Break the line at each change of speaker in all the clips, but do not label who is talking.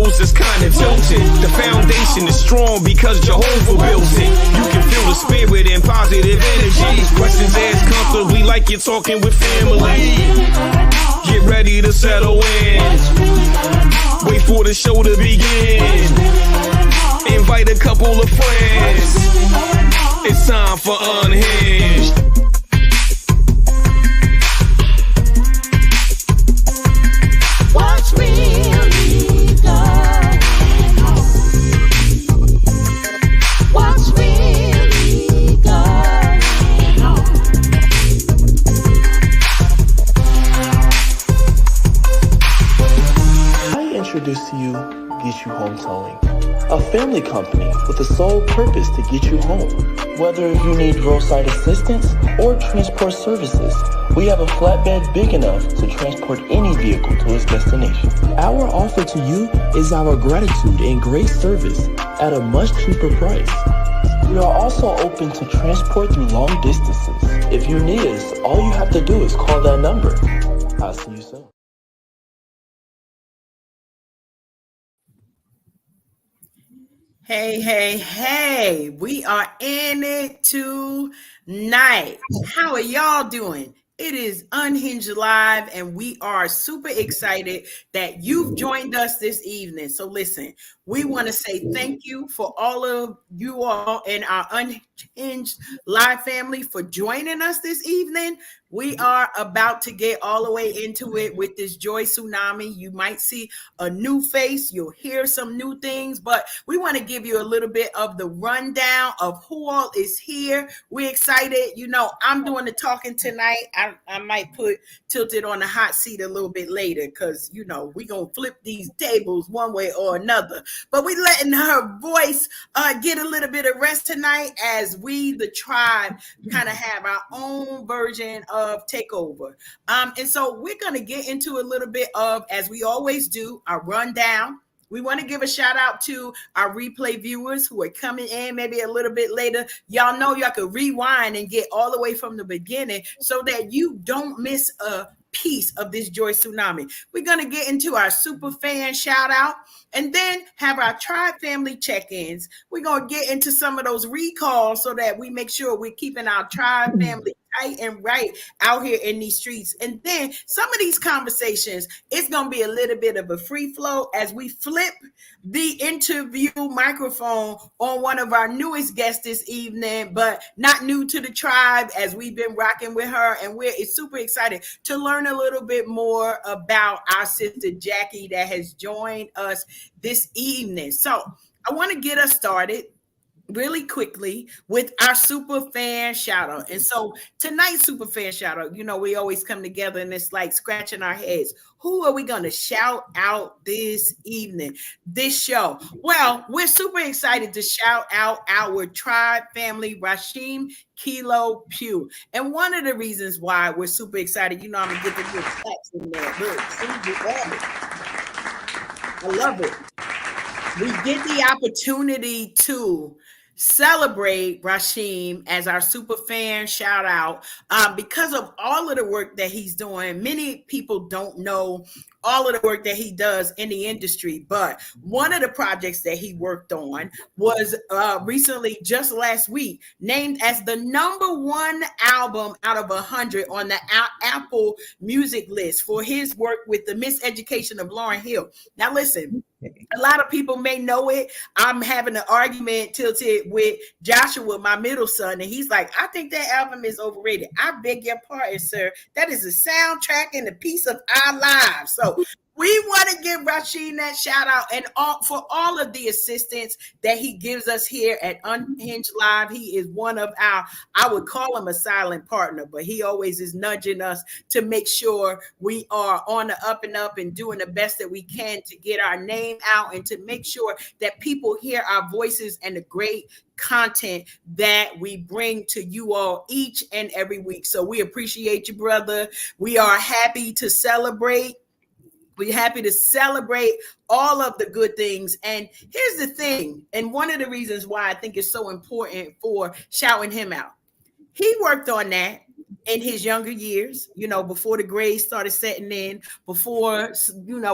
toes is kinda tilted. The foundation is strong because Jehovah built it. You can feel the spirit and positive energy. Questions asked comfortably like you're talking with family. Get ready to settle in. Wait for the show to begin. Invite a couple of friends. It's time for Unhinged.
What's really going on? What's really going on?
I introduce to you Get You Home Towing, a family company with the sole purpose to get you home. Whether you need roadside assistance or transport services, we have a flatbed big enough to transport any vehicle to its destination. Our offer to you is our gratitude and great service at a much cheaper price. We are also open to transport through long distances. If you need us, all you have to do is call that number. I'll see you soon.
Hey, we are in it tonight. How are y'all doing? It is Unhinged Live, and we are super excited that you've joined us this evening. So listen, we want to say thank you for all of you all and our Unhinged Live family for joining us this evening. We are about to get all the way into it with this Joy Tsunami. You might see a new face. You'll hear some new things, but we want to give you a little bit of the rundown of who all is here. We're excited. You know, I'm doing the talking tonight. I might put Tilted on the hot seat a little bit later because, you know, we're going to flip these tables one way or another. But we're letting her voice get a little bit of rest tonight as we, the tribe, kind of have our own version of takeover. And so we're going to get into a little bit of, as we always do, our rundown. We want to give a shout out to our replay viewers who are coming in maybe a little bit later. Y'all know y'all can rewind and get all the way from the beginning so that you don't miss a piece of this Joy Tsunami. We're going to get into our super fan shout out and then have our tribe family check-ins. We're going to get into some of those recalls so that we make sure we're keeping our tribe family tight and right out here in these streets. And then some of these conversations, it's going to be a little bit of a free flow as we flip the interview microphone on one of our newest guests this evening, but not new to the tribe, as we've been rocking with her. And we're super excited to learn a little bit more about our sister Jackie that has joined us this evening. So I want to get us started really quickly with our super fan shout out. And so tonight's super fan shout out, you know, we always come together and it's like scratching our heads. Who are we going to shout out this evening, this show? Well, we're super excited to shout out our tribe family, Rashim Kilo Pugh. And one of the reasons why we're super excited, you know, I'm going to get the little claps in there. Look, I love it. We get the opportunity to celebrate Rashim as our super fan shout out because of all of the work that he's doing. Many people don't know all of the work that he does in the industry, but one of the projects that he worked on was recently, just last week, named as the #1 album out of 100 on the Apple Music list for his work with the Miseducation of Lauryn Hill. Now listen, a lot of people may know it. I'm having an argument tilted with Joshua, my middle son, and he's like, I think that album is overrated. I beg your pardon, sir. That is a soundtrack and a piece of our lives. So we want to give Rashid that shout out and for all of the assistance that he gives us here at Unhinged Live. He is one of our, I would call him a silent partner, but he always is nudging us to make sure we are on the up and up and doing the best that we can to get our name out and to make sure that people hear our voices and the great content that we bring to you all each and every week. So we appreciate you, brother. We are happy to celebrate. We're happy to celebrate all of the good things. And here's the thing, and one of the reasons why I think it's so important for shouting him out. He worked on that in his younger years, before the grays started setting in, before,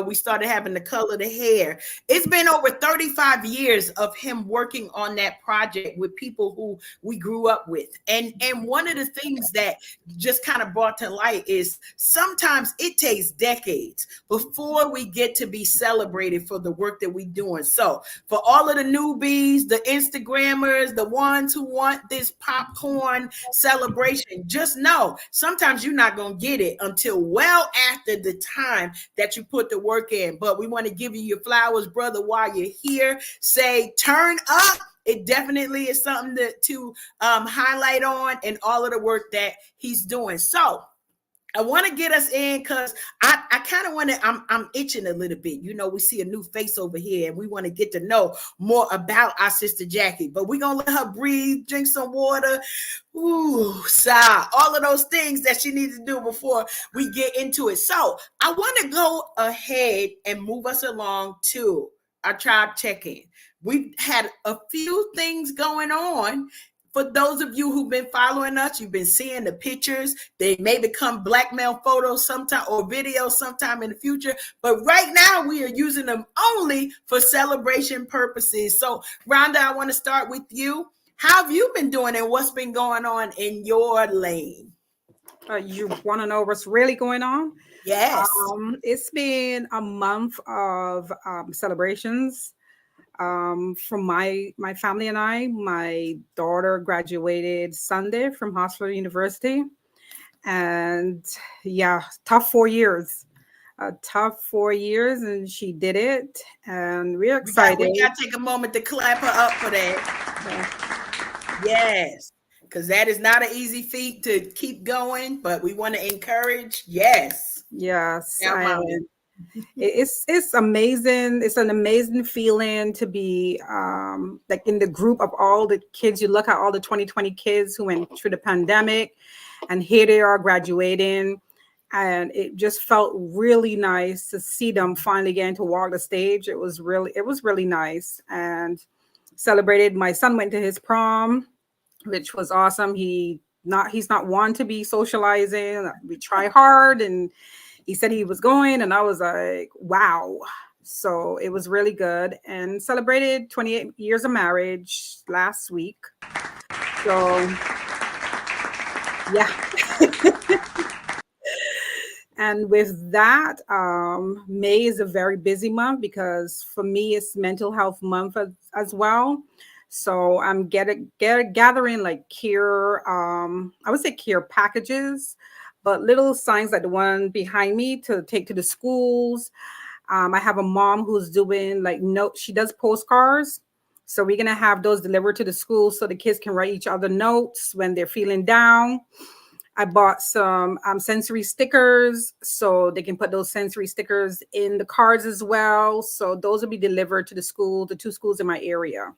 we started having to color the hair. It's been over 35 years of him working on that project with people who we grew up with. And one of the things that just kind of brought to light is sometimes it takes decades before we get to be celebrated for the work that we're doing. So for all of the newbies, the Instagrammers, the ones who want this popcorn celebration, just know sometimes you're not going to get it until well after the time that you put the work in. But we want to give you your flowers, brother, while you're here. Say, turn up. It definitely is something to highlight on, and all of the work that he's doing. So I want to get us in because I kind of want to, I'm itching a little bit. We see a new face over here and we want to get to know more about our sister Jackie, but we're going to let her breathe, drink some water, sigh, all of those things that she needs to do before we get into it. So I want to go ahead and move us along to our tribe check-in. We've had a few things going on. For those of you who've been following us, you've been seeing the pictures. They may become blackmail photos sometime or videos sometime in the future. But right now, we are using them only for celebration purposes. So, Rhonda, I want to start with you. How have you been doing and what's been going on in your lane?
You want to know what's really going on?
Yes.
It's been a month of celebrations. From my family and I. My daughter graduated Sunday from Hospital University, and tough 4 years. Tough 4 years, and she did it, and we're excited.
We got to take a moment to clap her up for that. Yes, because that is not an easy feat to keep going, but we want to encourage. Yes.
It's amazing. It's an amazing feeling to be like in the group of all the kids. You look at all the 2020 kids who went through the pandemic, and here they are graduating, and it just felt really nice to see them finally getting to walk the stage. It was really nice, and celebrated. My son went to his prom, which was awesome. He's not one to be socializing. We try hard, and he said he was going, and I was like, wow. So it was really good, and celebrated 28 years of marriage last week. So, yeah. And with that, May is a very busy month because for me, it's mental health month as well. So I'm gathering like care, I would say care packages, but little signs like the one behind me to take to the schools. I have a mom who's doing she does postcards. So we're going to have those delivered to the schools so the kids can write each other notes when they're feeling down. I bought some sensory stickers so they can put those sensory stickers in the cards as well. So those will be delivered to the 2 schools in my area.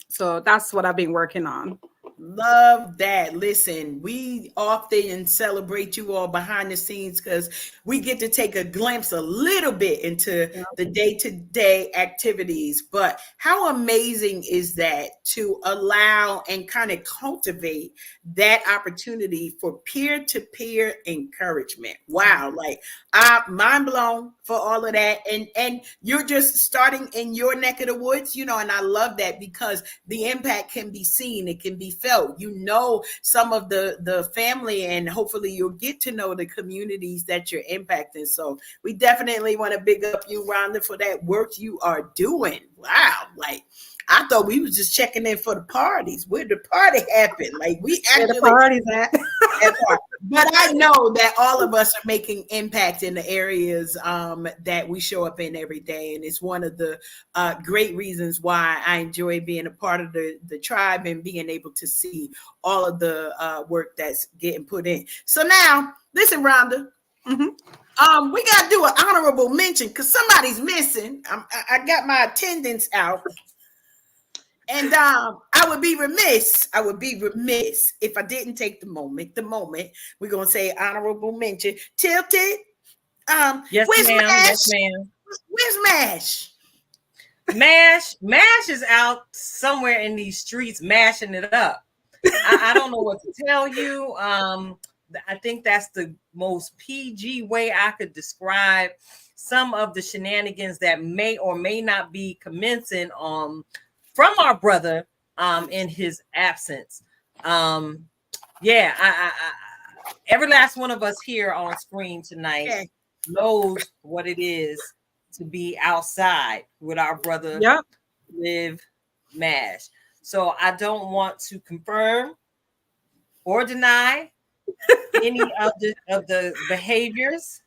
So that's what I've been working on.
Love that. Listen, we often celebrate you all behind the scenes because we get to take a glimpse a little bit into the day-to-day activities. But how amazing is that to allow and kind of cultivate that opportunity for peer-to-peer encouragement? Wow, I'm mind blown for all of that. And you're just starting in your neck of the woods, and I love that because the impact can be seen, it can be felt. Some of the family, and hopefully you'll get to know the communities that you're impacting. So we definitely want to big up you, Rhonda, for that work you are doing. Wow. I thought we was just checking in for the parties. Where the party happened? We actually
where the party's at.
But I know that all of us are making impact in the areas that we show up in every day. And it's one of the great reasons why I enjoy being a part of the tribe and being able to see all of the work that's getting put in. So now, listen, Rhonda. Mm-hmm. We got to do an honorable mention because somebody's missing. I got my attendance out. And I would be remiss if I didn't take the moment. We're going to say honorable mention. Tilted.
Yes,
where's
ma'am.
Mash?
Yes, ma'am.
Where's Mash?
Mash is out somewhere in these streets mashing it up. I don't know what to tell you. I think that's the most PG way I could describe some of the shenanigans that may or may not be commencing from our brother in his absence. Yeah, I every last one of us here on screen tonight knows what it is to be outside with our brother Live Mash. So I don't want to confirm or deny any of the behaviors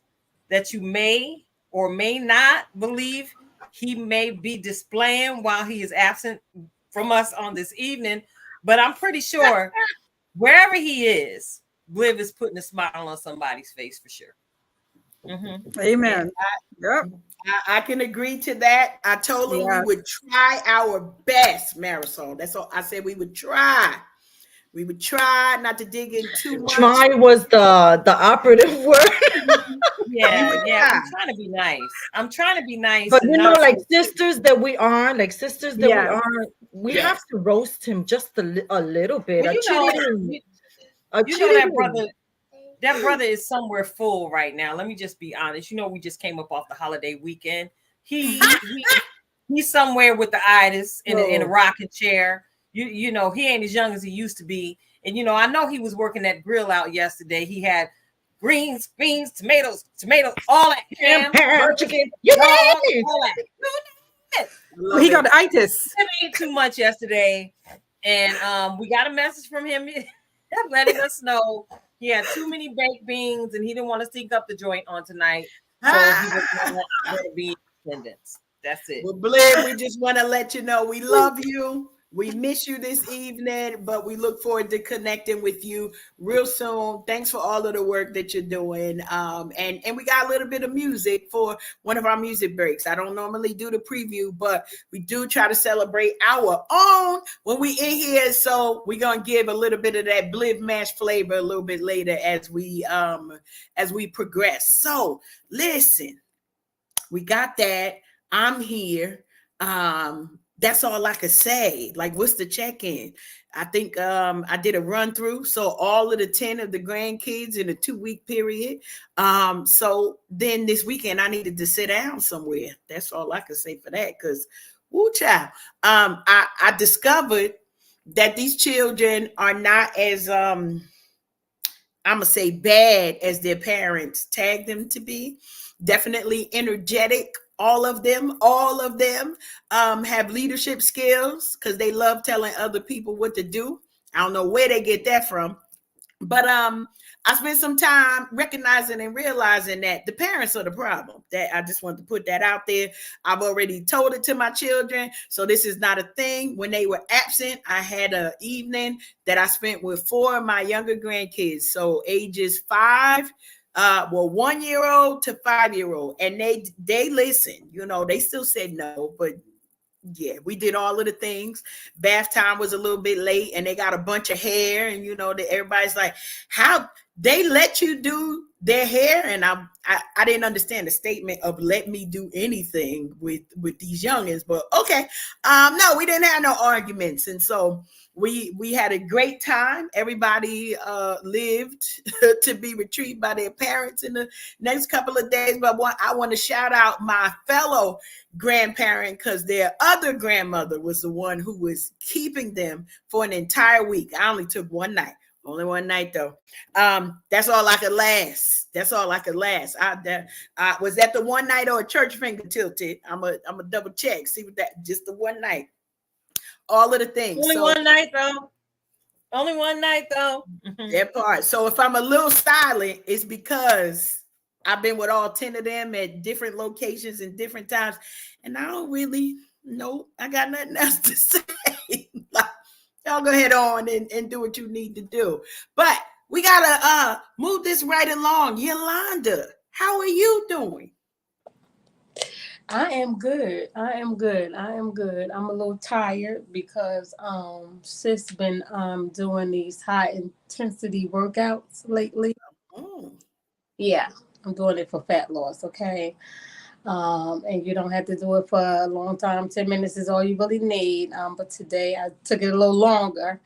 that you may or may not believe he may be displaying while he is absent from us on this evening. But I'm pretty sure wherever he is, Bliv is putting a smile on somebody's face for sure.
Mm-hmm. Amen.
I can agree to that. I told him we would try our best, Marisol. That's all I said. We would try. We would try not to dig in too much.
Try was the operative word.
Yeah. I'm trying to be nice.
But like sisters that we are, we have to roast him just a little bit.
Well, that brother is somewhere full right now. Let me just be honest. We just came up off the holiday weekend. He's somewhere with the itis in a rocking chair. He ain't as young as he used to be. And I know he was working that grill out yesterday. He had greens, beans, tomatoes, all that ham, chicken, all that.
He got the itis.
He ate too much yesterday, and we got a message from him letting us know he had too many baked beans and he didn't want to sneak up the joint on tonight. So he was going to be in attendance. That's it.
Well, Bliv, we just want to let you know we love you. We miss you this evening, but we look forward to connecting with you real soon. Thanks for all of the work that you're doing. And we got a little bit of music for one of our music breaks. I don't normally do the preview, but we do try to celebrate our own when we in here. So we're gonna give a little bit of that Bliv Mash flavor a little bit later as we progress. So listen, we got that. I'm here. That's all I could say. Like, what's the check-in? I think I did a run through. So all of the 10 of the grandkids in a 2-week period. So then this weekend I needed to sit down somewhere. That's all I could say for that. Because, woo child. I discovered that these children are not as I'm gonna say bad as their parents tagged them to be. Definitely energetic. All of them have leadership skills because they love telling other people what to do. I don't know where they get that from, but I spent some time recognizing and realizing that the parents are the problem. That I just wanted to put that out there. I've already told it to my children, so this is not a thing. When they were absent, I had an evening that I spent with 4 of my younger grandkids, so ages 5. 1-year-old to 5-year-old, and they listen. They still said no, but yeah, we did all of the things. Bath time was a little bit late, and they got a bunch of hair, and everybody's like, "How they let you do their hair?" And I didn't understand the statement of "let me do anything" with these youngins, but okay. No, we didn't have no arguments, and so we had a great time. Everybody lived to be retrieved by their parents in the next couple of days. But I want to shout out my fellow grandparent because their other grandmother was the one who was keeping them for an entire week. I only took one night. Only one night though. That's all I could last. Was that the one night or a church finger tilted? I'm a double check. See what that just the one night. All of the things.
Only one night though.
That part. So if I'm a little silent, it's because I've been with all 10 of them at different locations and different times, and I don't really know. I got nothing else to say. Y'all go ahead on and do what you need to do. But we gotta move this right along. Yolanda, how are you doing?
I am good. I'm a little tired because sis been doing these high intensity workouts lately.
Oh.
Yeah, I'm doing it for fat loss, okay? And you don't have to do it for a long time. 10 minutes is all you really need. But today I took it a little longer.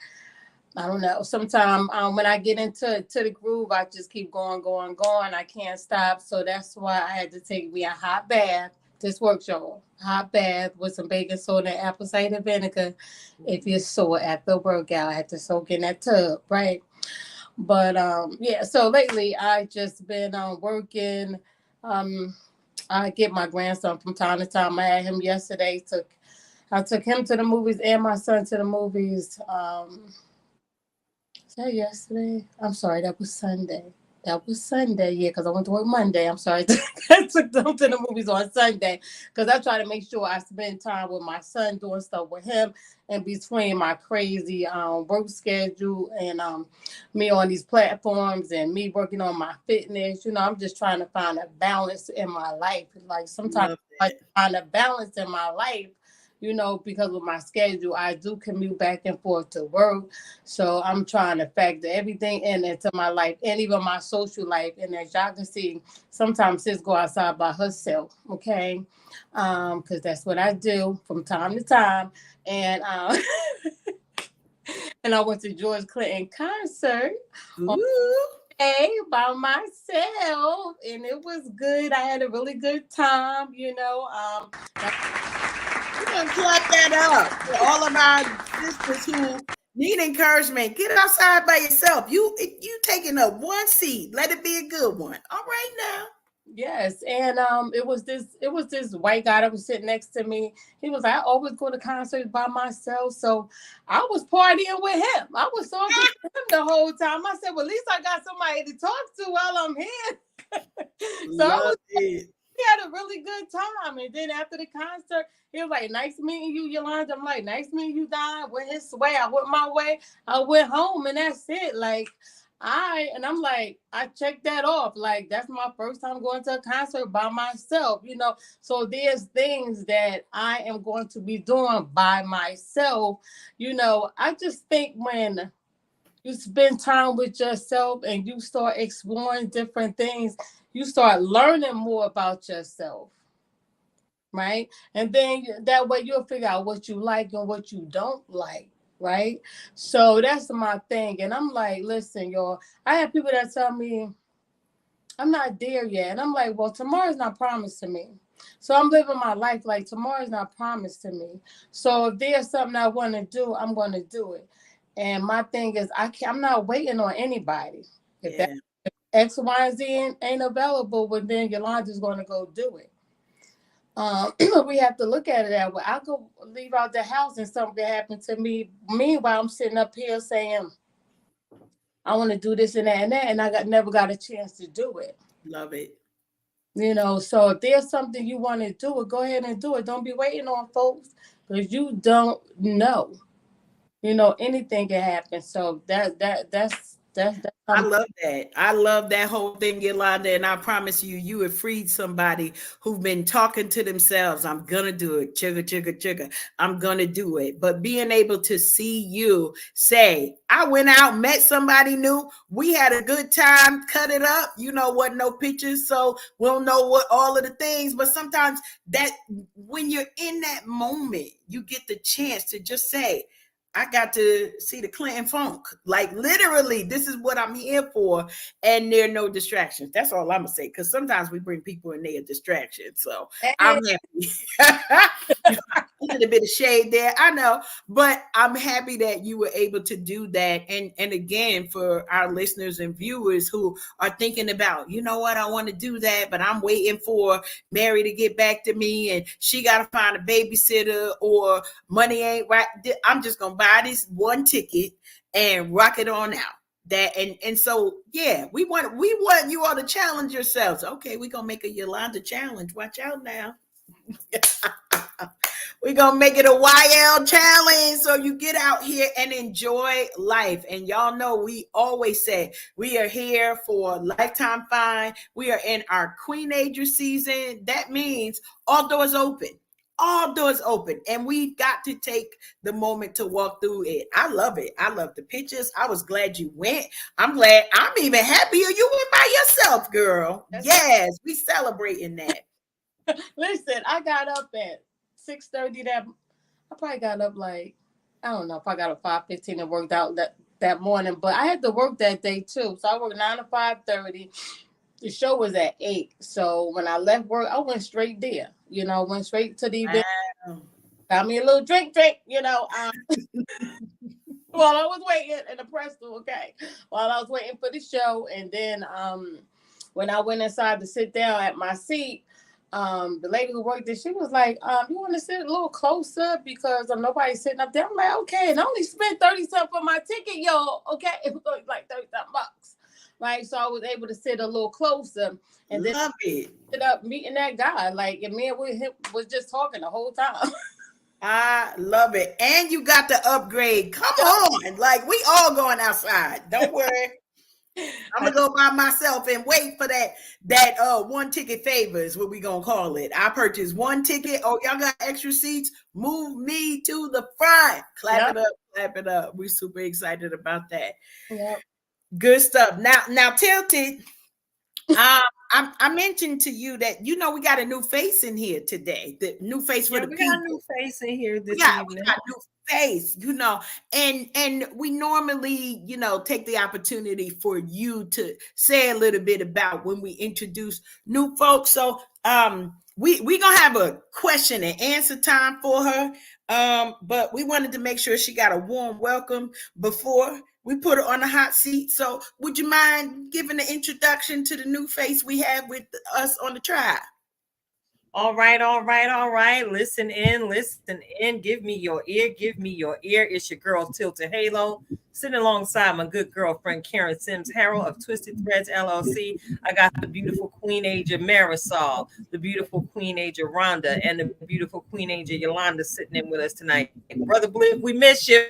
I don't know. Sometimes when I get into the groove, I just keep going, going, going. I can't stop. So that's why I had to take me a hot bath. This works, y'all. Hot bath with some baking soda and apple cider vinegar. If you're sore after a workout, I had to soak in that tub, right? But yeah. So lately, I just been working. Um, I get my grandson from time to time. I had him yesterday. I took him to the movies and my son to the movies. Was that yesterday? I'm sorry, that was Sunday. That was Sunday, yeah, because I went to work Monday. I'm sorry. I took them to the movies on Sunday because I try to make sure I spend time with my son doing stuff with him and between my crazy work schedule and me on these platforms and me working on my fitness. I'm just trying to find a balance in my life. Like sometimes I find a balance in my life because of my schedule, I do commute back and forth to work. So I'm trying to factor everything into my life and even my social life. And as y'all can see, sometimes sis go outside by herself, okay? Because that's what I do from time to time. And and I went to George Clinton concert on Day by myself, and it was good. I had a really good time.
We're gonna clap that up for all of our sisters who need encouragement. Get outside by yourself. You taking up one seat. Let it be a good one. All right now.
Yes, and it was this white guy that was sitting next to me. He was like, I always go to concerts by myself, so I was partying with him. I was talking to him the whole time. I said, well, at least I got somebody to talk to while I'm here. So he had a really good time. And then after the concert, he was like, nice meeting you, Yolanda. I'm like, nice meeting you, Don. Went his way. I went my way. I went home, and that's it. I'm like, I checked that off. Like, that's my first time going to a concert by myself. So there's things that I am going to be doing by myself. I just think when you spend time with yourself and you start exploring different things, you start learning more about yourself. Right. And then that way you'll figure out what you like and what you don't like. Right. So that's my thing. And I'm like, listen, y'all, I have people that tell me I'm not there yet. And I'm like, well, tomorrow's not promised to me. So I'm living my life like tomorrow's not promised to me. So if there's something I want to do, I'm going to do it. And my thing is, I'm not waiting on anybody. If that X, Y, and Z ain't available, well, then Yolanda's going to go do it. We have to look at it that way. I'll go leave out the house and something happened to me. Meanwhile, I'm sitting up here saying, I want to do this and that, and I never got a chance to do it.
Love it.
So if there's something you want to do, go ahead and do it. Don't be waiting on folks because you don't know. Anything can happen. So that's
I love that. I love that whole thing, Yolanda. And I promise you, you have freed somebody who've been talking to themselves. I'm gonna do it. Chugga, chugga, chugga. I'm gonna do it. But being able to see you say, I went out, met somebody new. We had a good time, cut it up. What? No pictures. So we'll know what all of the things. But sometimes that when you're in that moment, you get the chance to just say, I got to see the Clinton Funk. Like literally, this is what I'm here for. And there are no distractions. That's all I'm gonna say. Because sometimes we bring people in there a distraction. So I'm happy. A little bit of shade there, I know, but I'm happy that you were able to do that. And again, for our listeners and viewers who are thinking about, you know what, I want to do that, but I'm waiting for Mary to get back to me and she got to find a babysitter or money ain't right. I'm just gonna buy this one ticket and rock it on out. That and so yeah, we want you all to challenge yourselves. Okay, we're gonna make a Yolanda challenge. Watch out now. We're going to make it a YL challenge so you get out here and enjoy life. And y'all know we always say we are here for Lifetime Fine. We are in our Queenager season. That means all doors open. All doors open. And we got to take the moment to walk through it. I love it. I love the pictures. I was glad you went. I'm glad. I'm even happier you went by yourself, girl. Yes, we celebrating that.
Listen, I got up at 6:30 I probably got up like, I don't know if I got up 5:15 and worked out that morning, but I had to work that day too. So I worked 9 to 5:30. The show was at 8. So when I left work, I went straight there. Went straight to the event.
Wow.
Got me a little drink, while I was waiting in the press room, okay. While I was waiting for the show. And then when I went inside to sit down at my seat, the lady who worked there, she was like, you want to sit a little closer because nobody's sitting up there. I'm like, okay, and I only spent 30 something for my ticket, y'all. Okay, it was only like 30 something bucks. Right. So I was able to sit a little closer and then ended up meeting that guy. Like, and me and him was just talking the whole time.
I love it. And you got the upgrade. Come on. Like, we all going outside. Don't worry. I'm gonna go by myself and wait for that one ticket favor is what we gonna call it. I purchased one ticket. Oh, y'all got extra seats? Move me to the front. Clap it up, clap it up. We're super excited about that.
Yep.
Good stuff. Now, Tilted. I mentioned to you that we got a new face in here today. The new face for the people.
We got a new face in here this evening.
We got a new face, and we normally, take the opportunity for you to say a little bit about when we introduce new folks. So we gonna have a question and answer time for her. But we wanted to make sure she got a warm welcome before we put her on the hot seat. So would you mind giving an introduction to the new face we have with us on the tribe?
All right. Listen in. Give me your ear. It's your girl, Tilted Halo, sitting alongside my good girlfriend, Karen Sims Harrell of Twisted Threads LLC. I got the beautiful Queen Age of Marisol, the beautiful Queen Age of Rhonda, and the beautiful Queen Age of Yolanda sitting in with us tonight. Brother Blip, we miss you.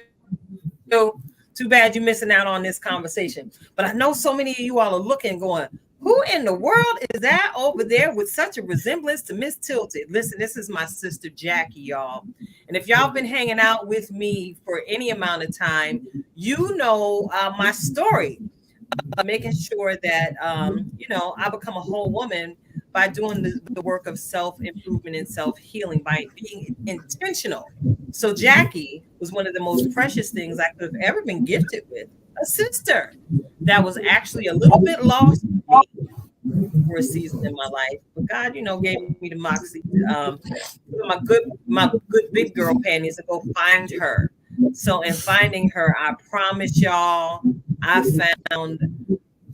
Too bad you're missing out on this conversation. But I know so many of you all are looking, going, who in the world is that over there with such a resemblance to Miss Tilted? Listen, this is my sister Jackie, y'all. And if y'all been hanging out with me for any amount of time, you know my story. Making sure that, I become a whole woman by doing the work of self-improvement and self-healing, by being intentional. So Jackie was one of the most precious things I could have ever been gifted with, a sister that was actually a little bit lost for a season in my life. But God, gave me the moxie, my good big girl panties to go find her. So in finding her, I promise y'all, I found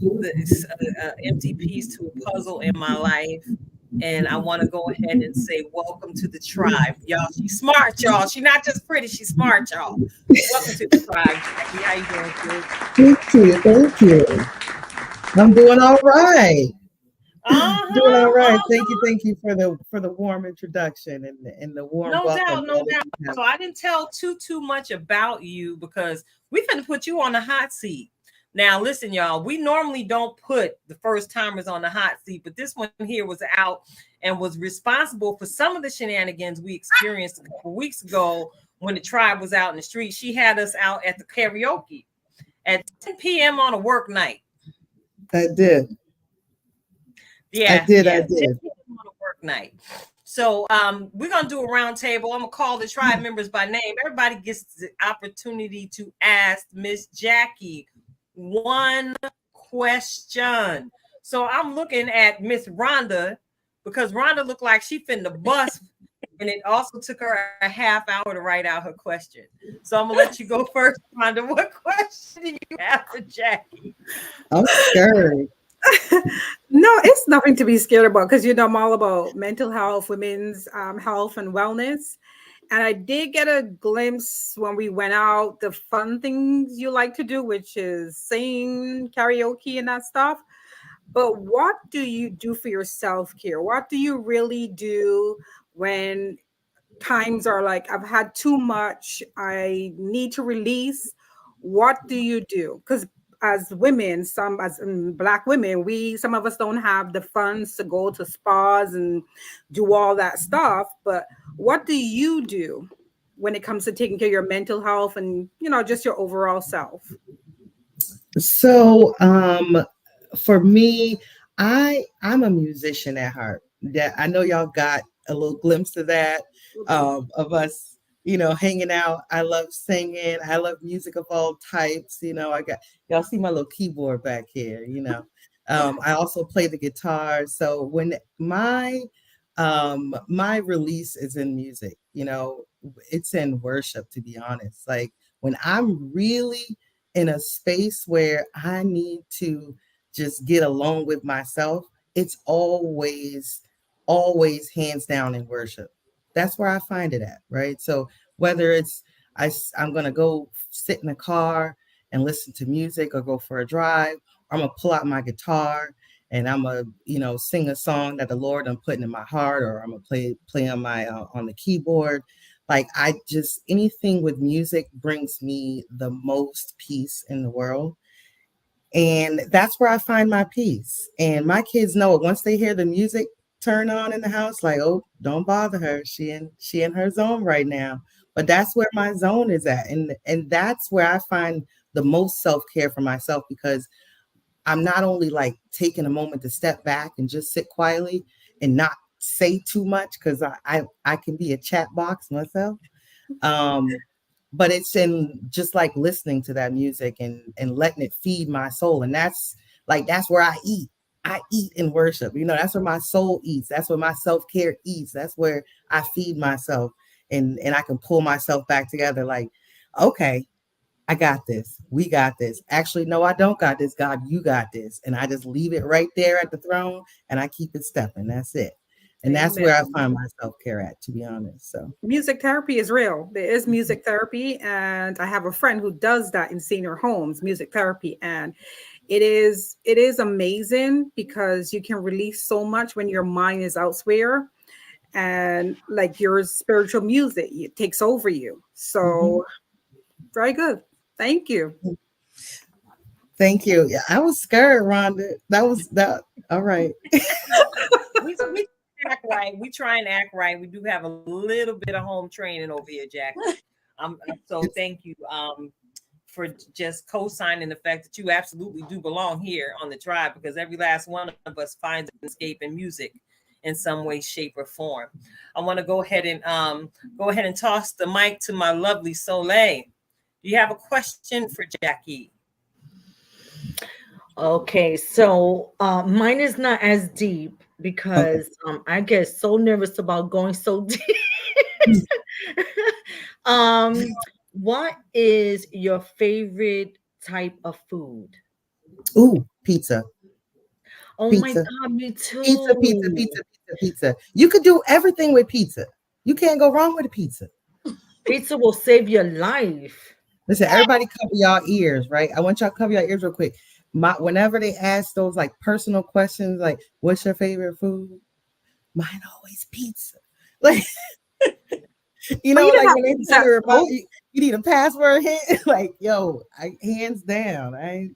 this empty piece to a puzzle in my life. And I want to go ahead and say, welcome to the tribe. Y'all, she's smart, y'all. She's not just pretty, she's smart, y'all. Welcome to the tribe. Jackie, how you doing,
Thank you. I'm doing all right. Doing all right. Thank you for the warm introduction and the warm welcome.
No doubt. So I didn't tell too much about you because we're going to put you on the hot seat. Now, listen, y'all, we normally don't put the first timers on the hot seat, but this one here was out and was responsible for some of the shenanigans we experienced a couple weeks ago when the tribe was out in the street. She had us out at the karaoke at 10 p.m. on a work night.
I did.
Yeah,
I did.
10 p.m. on a work night. So we're going to do a round table. I'm going to call the tribe members by name. Everybody gets the opportunity to ask Miss Jackie one question. So I'm looking at Miss Rhonda because Rhonda looked like she finna bust, and it also took her a half hour to write out her question. So I'm gonna let you go first, Rhonda. What question do you have for Jackie?
I'm scared.
No, it's nothing to be scared about because I'm all about mental health, women's health and wellness. And I did get a glimpse when we went out, the fun things you like to do, which is sing, karaoke, and that stuff. But what do you do for your self-care? What do you really do when times are like, I've had too much, I need to release? What do you do? Because as women, as Black women, some of us don't have the funds to go to spas and do all that stuff. But what do you do when it comes to taking care of your mental health and just your overall self?
So for me, I'm a musician at heart. That I know y'all got a little glimpse of that, of us hanging out. I love singing. I love music of all types. I got y'all see my little keyboard back here. I also play the guitar. So when my release is in music, it's in worship, to be honest. Like when I'm really in a space where I need to just get alone with myself, it's always hands down in worship. That's where I find it at, right? So whether it's I'm gonna go sit in a car and listen to music or go for a drive, or I'm gonna pull out my guitar and I'm gonna sing a song that the Lord I'm putting in my heart, or I'm gonna play on my on the keyboard. Like I just anything with music brings me the most peace in the world. And that's where I find my peace. And my kids know it. Once they hear the music turn on in the house, like, oh, don't bother her. She in her zone right now. But that's where my zone is at. And that's where I find the most self-care for myself, because I'm not only like taking a moment to step back and just sit quietly and not say too much, because I can be a chat box myself. But it's in just like listening to that music and letting it feed my soul. And that's where I eat. I eat in worship. That's where my soul eats. That's where my self-care eats. That's where I feed myself, and I can pull myself back together like, okay, I got this. We got this. Actually, no, I don't got this. God, you got this. And I just leave it right there at the throne and I keep it stepping. That's it. And that's where I find my self-care at, to be honest. So
music therapy is real. There is music therapy, and I have a friend who does that in senior homes, music therapy, and it is amazing because you can release so much when your mind is elsewhere, and like your spiritual music, it takes over you. So very good. Thank you.
Thank you. Yeah, I was scared, Rhonda. That. All right.
we act right. We try and act right. We do have a little bit of home training over here, Jackie. So thank you for just co-signing the fact that you absolutely do belong here on the tribe, because every last one of us finds an escape in music in some way, shape, or form. I want to go ahead and toss the mic to my lovely Soleil. Do you have a question for Jackie?
Okay, so mine is not as deep because I get so nervous about going so deep. What is your favorite type of food?
Ooh, pizza.
Oh
pizza.
My God, me too.
Pizza. You could do everything with pizza. You can't go wrong with a pizza.
Pizza will save your life.
Listen, everybody cover y'all ears, right? I want y'all to cover your ears real quick. Whenever they ask those like personal questions, like, what's your favorite food? Mine always pizza. Like, like when they tell her about you need a password hit, like, yo, hands down, I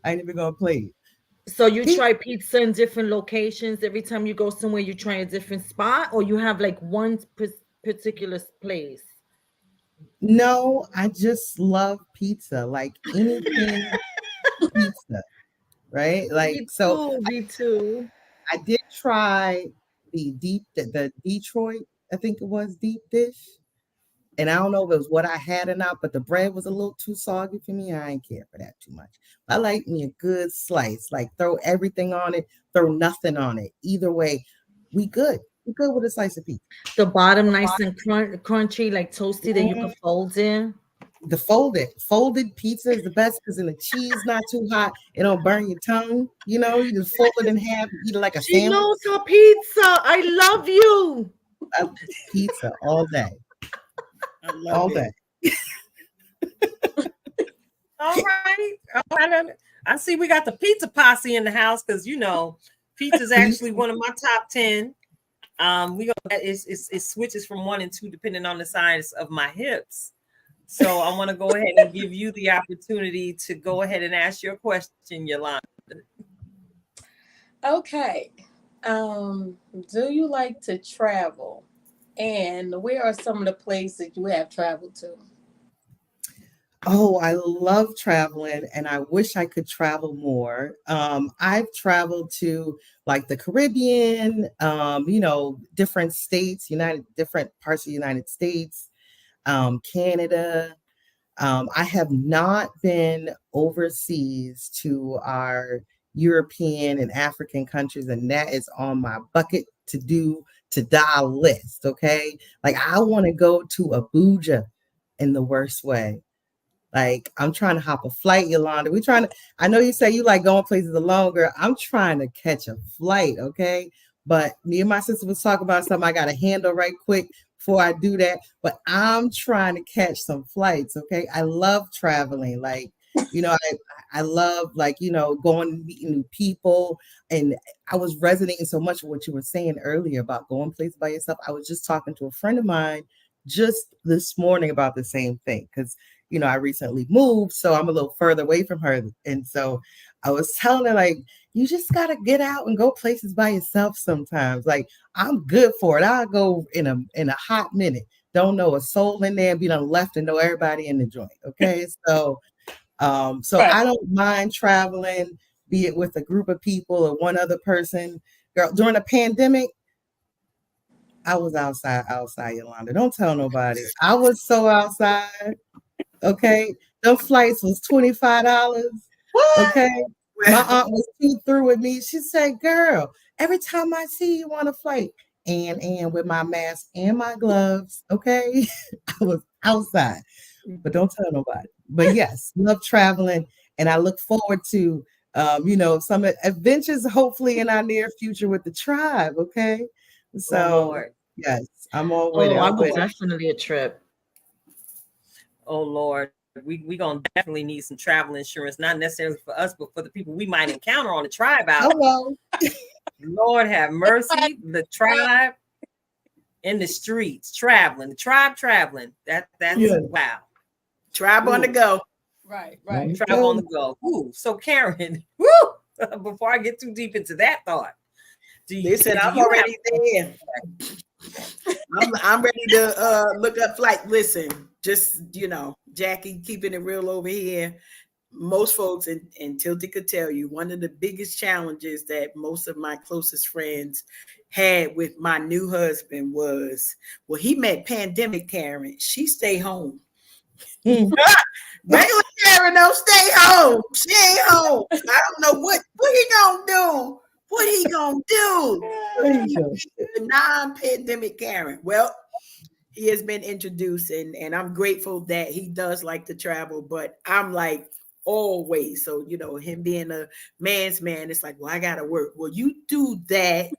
ain't even gonna play it.
So you try pizza in different locations every time you go somewhere. You try a different spot, or you have like one particular place?
No, I just love pizza. Like anything pizza, right? Like
me too.
I did try the Detroit, I think it was deep dish. And I don't know if it was what I had or not, but the bread was a little too soggy for me. I ain't care for that too much. I like me a good slice, like throw everything on it, throw nothing on it. Either way, we good. We good with a slice of pizza.
The bottom nice and crunchy, like toasty, that you can fold in.
The folded pizza is the best because then the cheese not too hot. It don't burn your tongue. You just fold it in half, eat it like a sandwich.
She knows her pizza. I love you.
Pizza all day. All day.
All right. I see we got the pizza posse in the house because pizza is actually one of my top 10. It switches from 1 and 2 depending on the size of my hips. So I want to go ahead and give you the opportunity to go ahead and ask your question, Yolanda.
Okay. Do you like to travel? And where are some of the places you have traveled to?
Oh, I love traveling and I wish I could travel more. I've traveled to like the Caribbean, different states, different parts of the United States. Canada. I have not been overseas to our European and African countries, and that is on my bucket to die list. Okay. Like I want to go to Abuja in the worst way. Like I'm trying to hop a flight, Yolanda. I know you say you like going places alone, girl. I'm trying to catch a flight, okay? But me and my sister was talking about something I gotta handle right quick before I do that. But I'm trying to catch some flights, okay? I love traveling. Like, I love like, going and meeting new people. And I was resonating so much with what you were saying earlier about going places by yourself. I was just talking to a friend of mine just this morning about the same thing. Because I recently moved, so I'm a little further away from her. And so I was telling her, like, you just got to get out and go places by yourself sometimes. Like, I'm good for it. I'll go in a hot minute. Don't know a soul in there, be done left and know everybody in the joint. Okay. So
Right.
I don't mind traveling, be it with a group of people or one other person. Girl, during the pandemic, I was outside, Yolanda. Don't tell nobody. I was so outside. Okay. Those flights was $25. Okay. My aunt was too through with me. She said, girl, every time I see you on a flight, and with my mask and my gloves, okay, I was outside. But don't tell nobody. But yes, love traveling. And I look forward to some adventures hopefully in our near future with the tribe. Okay. So
Lord.
yes, I'm all with it.
I
I'm
would
with it.
definitely a trip.
Oh Lord, we gonna definitely need some travel insurance, not necessarily for us, but for the people we might encounter on the tribe out.
Hello.
Lord have mercy, the tribe in the streets traveling, the tribe traveling. That's wow.
Tribe on the go.
Right.
Tribe on the go. Ooh, so Karen, woo, before I get too deep into that thought,
Listen, I'm already there. I'm ready to look up flight. Listen, just Jackie keeping it real over here. Most folks and Tilty could tell you one of the biggest challenges that most of my closest friends had with my new husband was, well, he met pandemic Karen. She stay home. Regular Karen don't stay home. She ain't home. I don't know what he gonna do. What he gonna do? The non-pandemic Karen. Well, he has been introduced, and I'm grateful that he does like to travel, but I'm like always. So, him being a man's man, it's like, well, I gotta work. Well, you do that,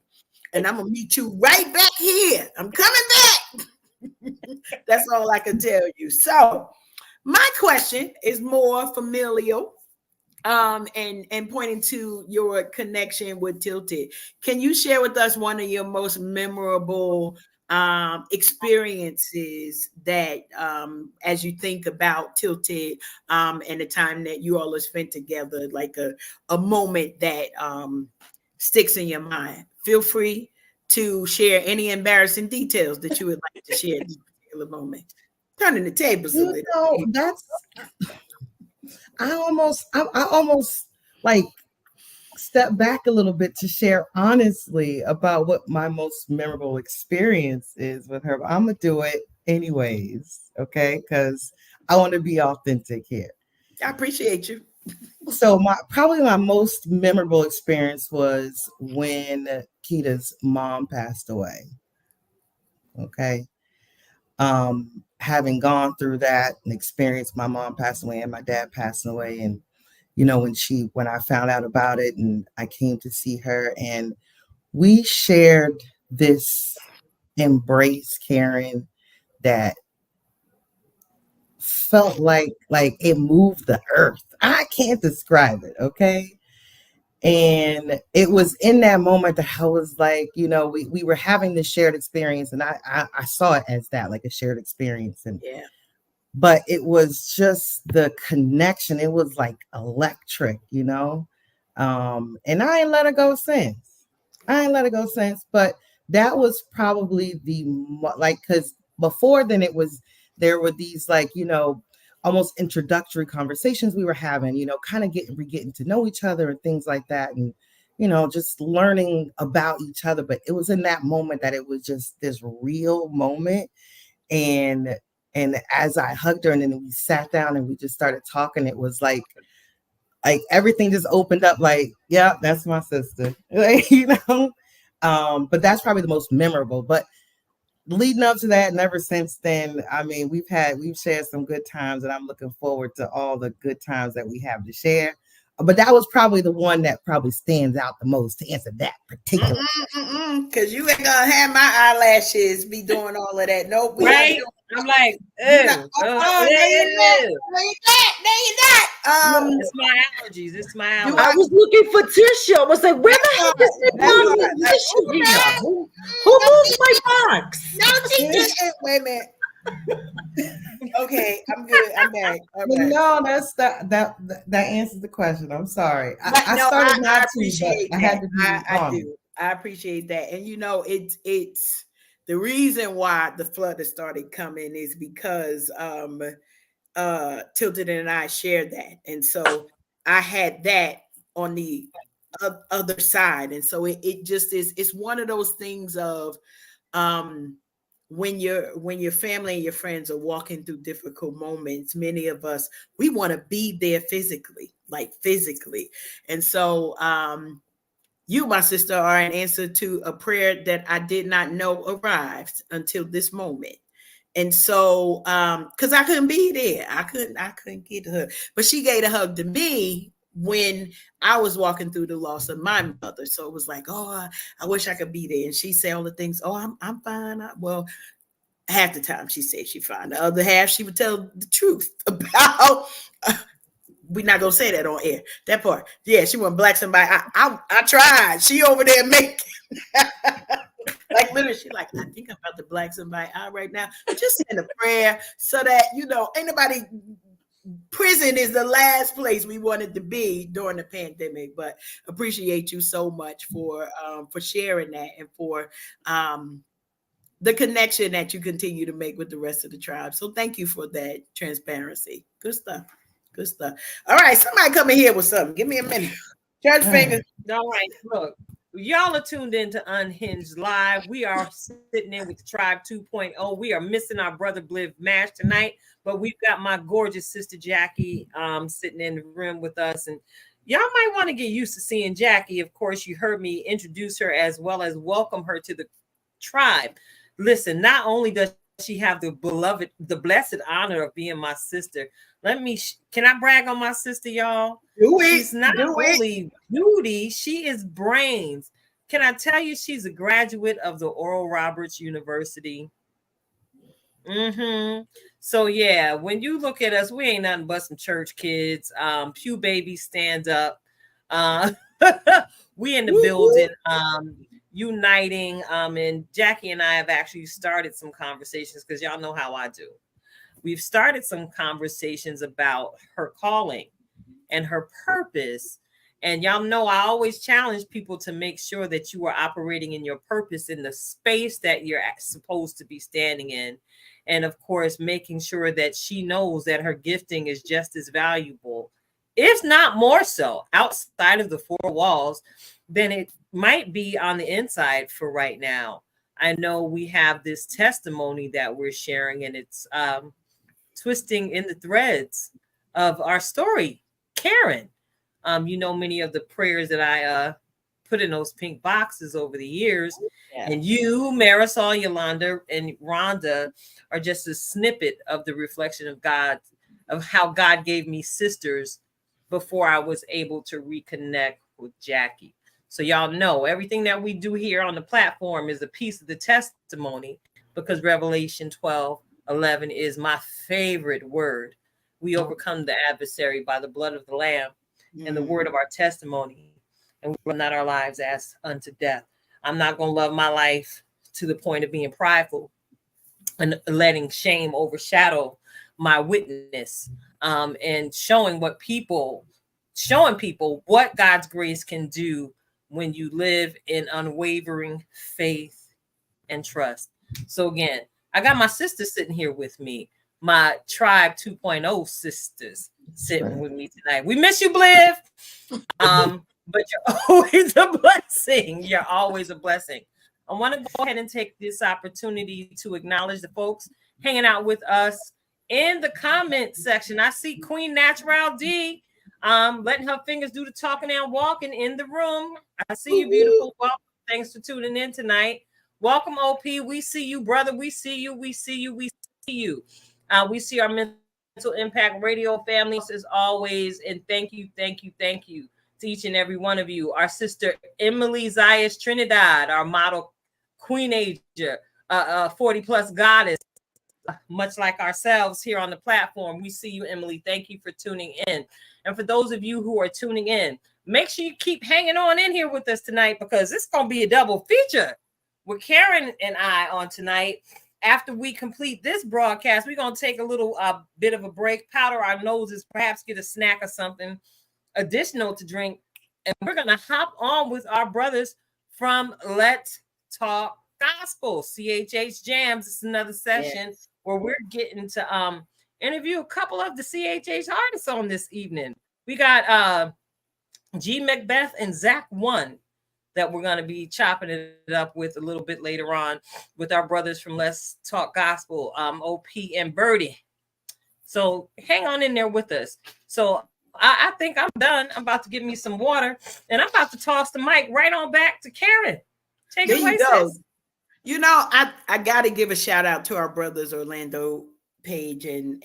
and I'm gonna meet you right back here. I'm coming back. That's all I can tell you. So my question is more familial. And pointing to your connection with Tilted, can you share with us one of your most memorable experiences that as you think about Tilted and the time that you all have spent together, like a moment that sticks in your mind? Feel free to share any embarrassing details that you would like to share at this particular moment. Turning the tables a little.
I almost like step back a little bit to share honestly about what my most memorable experience is with her. But I'm gonna do it anyways, okay? Because I want to be authentic here.
I appreciate you.
So probably my most memorable experience was when Kita's mom passed away. Okay. Having gone through that and experienced my mom passing away and my dad passing away, and when I found out about it and I came to see her, and we shared this embrace, Karen, that felt like it moved the earth. I can't describe it, okay? And it was in that moment that I was like, we were having this shared experience, and I saw it as that, like a shared experience. And
yeah.
But it was just the connection. It was like electric, and I ain't let it go since. But that was probably because before then there were these almost introductory conversations we were having, kind of getting to know each other and things like that. And, just learning about each other. But it was in that moment that it was just this real moment. And And as I hugged her and then we sat down and we just started talking, it was like everything just opened up, like, yeah, that's my sister. Like, but that's probably the most memorable. But leading up to that and ever since then, I mean, we've shared some good times, and I'm looking forward to all the good times that we have to share. But that was probably the one that probably stands out the most to answer that particular.
Because you ain't gonna have my eyelashes be doing all of that. Nope.
Right? I'm like, no, you're not. It's my allergies. It's my allergies.
I was looking for tissue. I was like, where the heck is my tissue here? Who moved my box?
No, she didn't. Wait a minute. Okay, I'm good. I'm back. Okay.
No, that answers the question. I'm sorry. I started not to, but I had to be
I do. I appreciate that. And it's the reason why the flood has started coming is because Tilted and I shared that. And so I had that on the other side. And so it just is, it's one of those things of when your family and your friends are walking through difficult moments, many of us, we want to be there physically. And so you, my sister, are an answer to a prayer that I did not know arrived until this moment. And so because I couldn't be there, I couldn't get to her, but she gave a hug to me when I was walking through the loss of my mother. So it was like, oh, I wish I could be there. And she said all the things, oh, I'm fine. Well, half the time she said she's fine. The other half, she would tell the truth about, we're not going to say that on air, that part. Yeah, she went black somebody. I tried. She over there making, like literally, she like, I think I'm about to black somebody out right now. Just send a prayer so that, ain't nobody, prison is the last place we wanted to be during the pandemic. But appreciate you so much for sharing that and for the connection that you continue to make with the rest of the tribe. So thank you for that transparency. Good stuff. All right, somebody come in here with something. Give me a minute. Judge finger.
All right, look. Y'all are tuned into Unhinged Live. We are sitting in with Tribe 2.0. We are missing our brother Bliv Mash tonight, but we've got my gorgeous sister Jackie sitting in the room with us. And y'all might want to get used to seeing Jackie. Of course, you heard me introduce her as well as welcome her to the tribe. Listen, not only does she have the blessed honor of being my sister. Can I brag on my sister, y'all?
Do it.
She's not only beauty, she is brains. Can I tell you, she's a graduate of the Oral Roberts University. So yeah, when you look at us, we ain't nothing but some church kids. Pew baby, stand up. We in the building. Uniting, and Jackie and I have actually started some conversations because y'all know how I do. We've started some conversations about her calling and her purpose. And y'all know I always challenge people to make sure that you are operating in your purpose in the space that you're supposed to be standing in. And of course, making sure that she knows that her gifting is just as valuable, if not more so, outside of the four walls than it might be on the inside for right now. I know we have this testimony that we're sharing, and it's twisting in the threads of our story. Karen, many of the prayers that I put in those pink boxes over the years, and you, Marisol, Yolanda, and Rhonda are just a snippet of the reflection of God, of how God gave me sisters before I was able to reconnect with Jackie. So y'all know everything that we do here on the platform is a piece of the testimony, because Revelation 12:11 is my favorite word. We overcome the adversary by the blood of the Lamb and the word of our testimony, and we run not our lives as unto death. I'm not going to love my life to the point of being prideful and letting shame overshadow my witness, and showing people what God's grace can do when you live in unwavering faith and trust. So again, I got my sisters sitting here with me, my Tribe 2.0 sisters sitting with me tonight. We miss you, Bliv. But you're always a blessing. You're always a blessing. I want to go ahead and take this opportunity to acknowledge the folks hanging out with us in the comment section. I see Queen Natural D letting her fingers do the talking and walking in the room. I see you, beautiful. Welcome. Thanks for tuning in tonight. Welcome, OP. We see you, brother. We see you. We see you. We see you. We see our Mental Impact Radio family as always. And thank you to each and every one of you. Our sister Emily Zayas Trinidad, our model Queen Asia, 40 plus goddess, much like ourselves here on the platform. We see you, Emily. Thank you for tuning in. And for those of you who are tuning in, make sure you keep hanging on in here with us tonight, because it's going to be a double feature with Karen and I on tonight. After we complete this broadcast, we're going to take a little bit of a break, powder our noses, perhaps get a snack or something additional to drink. And we're going to hop on with our brothers from Let's Talk Gospel, CHH Jams. It's another session where we're getting to interview a couple of the CHH artists on this evening. We got G Macbeth and Zach One that we're going to be chopping it up with a little bit later on with our brothers from Let's Talk Gospel, OP and Birdie. So hang on in there with us. So I think I'm done. I'm about to give me some water, and I'm about to toss the mic right on back to Karen. Take it away, sis.
You know, I got to give a shout out to our brothers Orlando Page and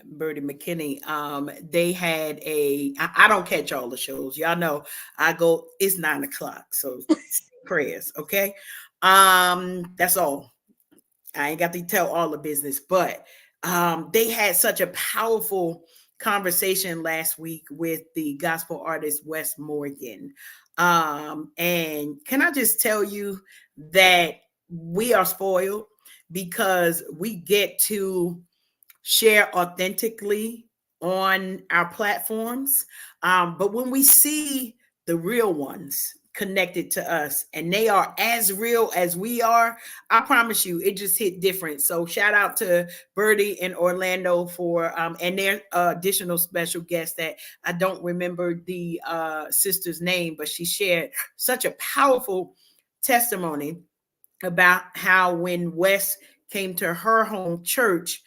Birdie McKinney. They had I don't catch all the shows. Y'all know I go, it's 9 o'clock. So prayers. Okay. That's all. I ain't got to tell all the business, but they had such a powerful conversation last week with the gospel artist Wes Morgan. And can I just tell you that we are spoiled because we get to share authentically on our platforms. But when we see the real ones connected to us and they are as real as we are, I promise you, it just hit different. So shout out to Birdie and Orlando for and their additional special guest that I don't remember the sister's name, but she shared such a powerful testimony about how when Wes came to her home church,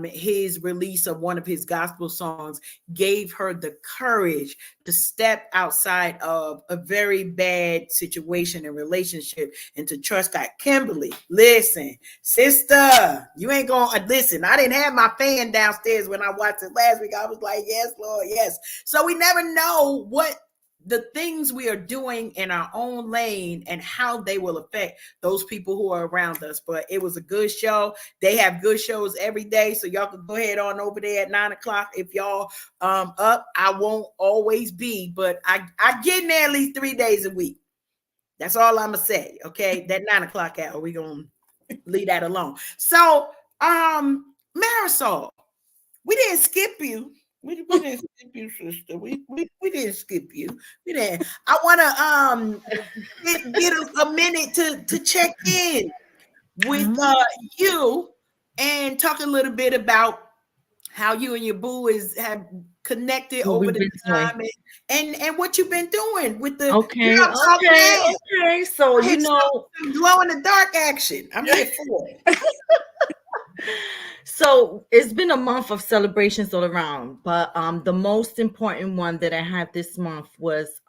his release of one of his gospel songs gave her the courage to step outside of a very bad situation and relationship and to trust God. Kimberly, listen, sister, you ain't gonna listen. I didn't have my fan downstairs when I watched it last week. I was like, yes, Lord, yes. So we never know what the things we are doing in our own lane and how they will affect those people who are around us. But it was a good show. They have good shows every day. So y'all can go ahead on over there at 9 o'clock. If y'all up, I won't always be, but I get in there at least 3 days a week. That's all I'm gonna say. Okay. That 9 o'clock hour, we gonna leave that alone. So Marisol, we didn't skip you. We didn't skip you, sister. We didn't skip you. We didn't. I want to get a minute to check in with you and talk a little bit about how you and your boo have connected over the time and what you've been doing with the
okay. So you know,
glow in the dark action. I'm here for it.
So it's been a month of celebrations all around, but the most important one that I had this month was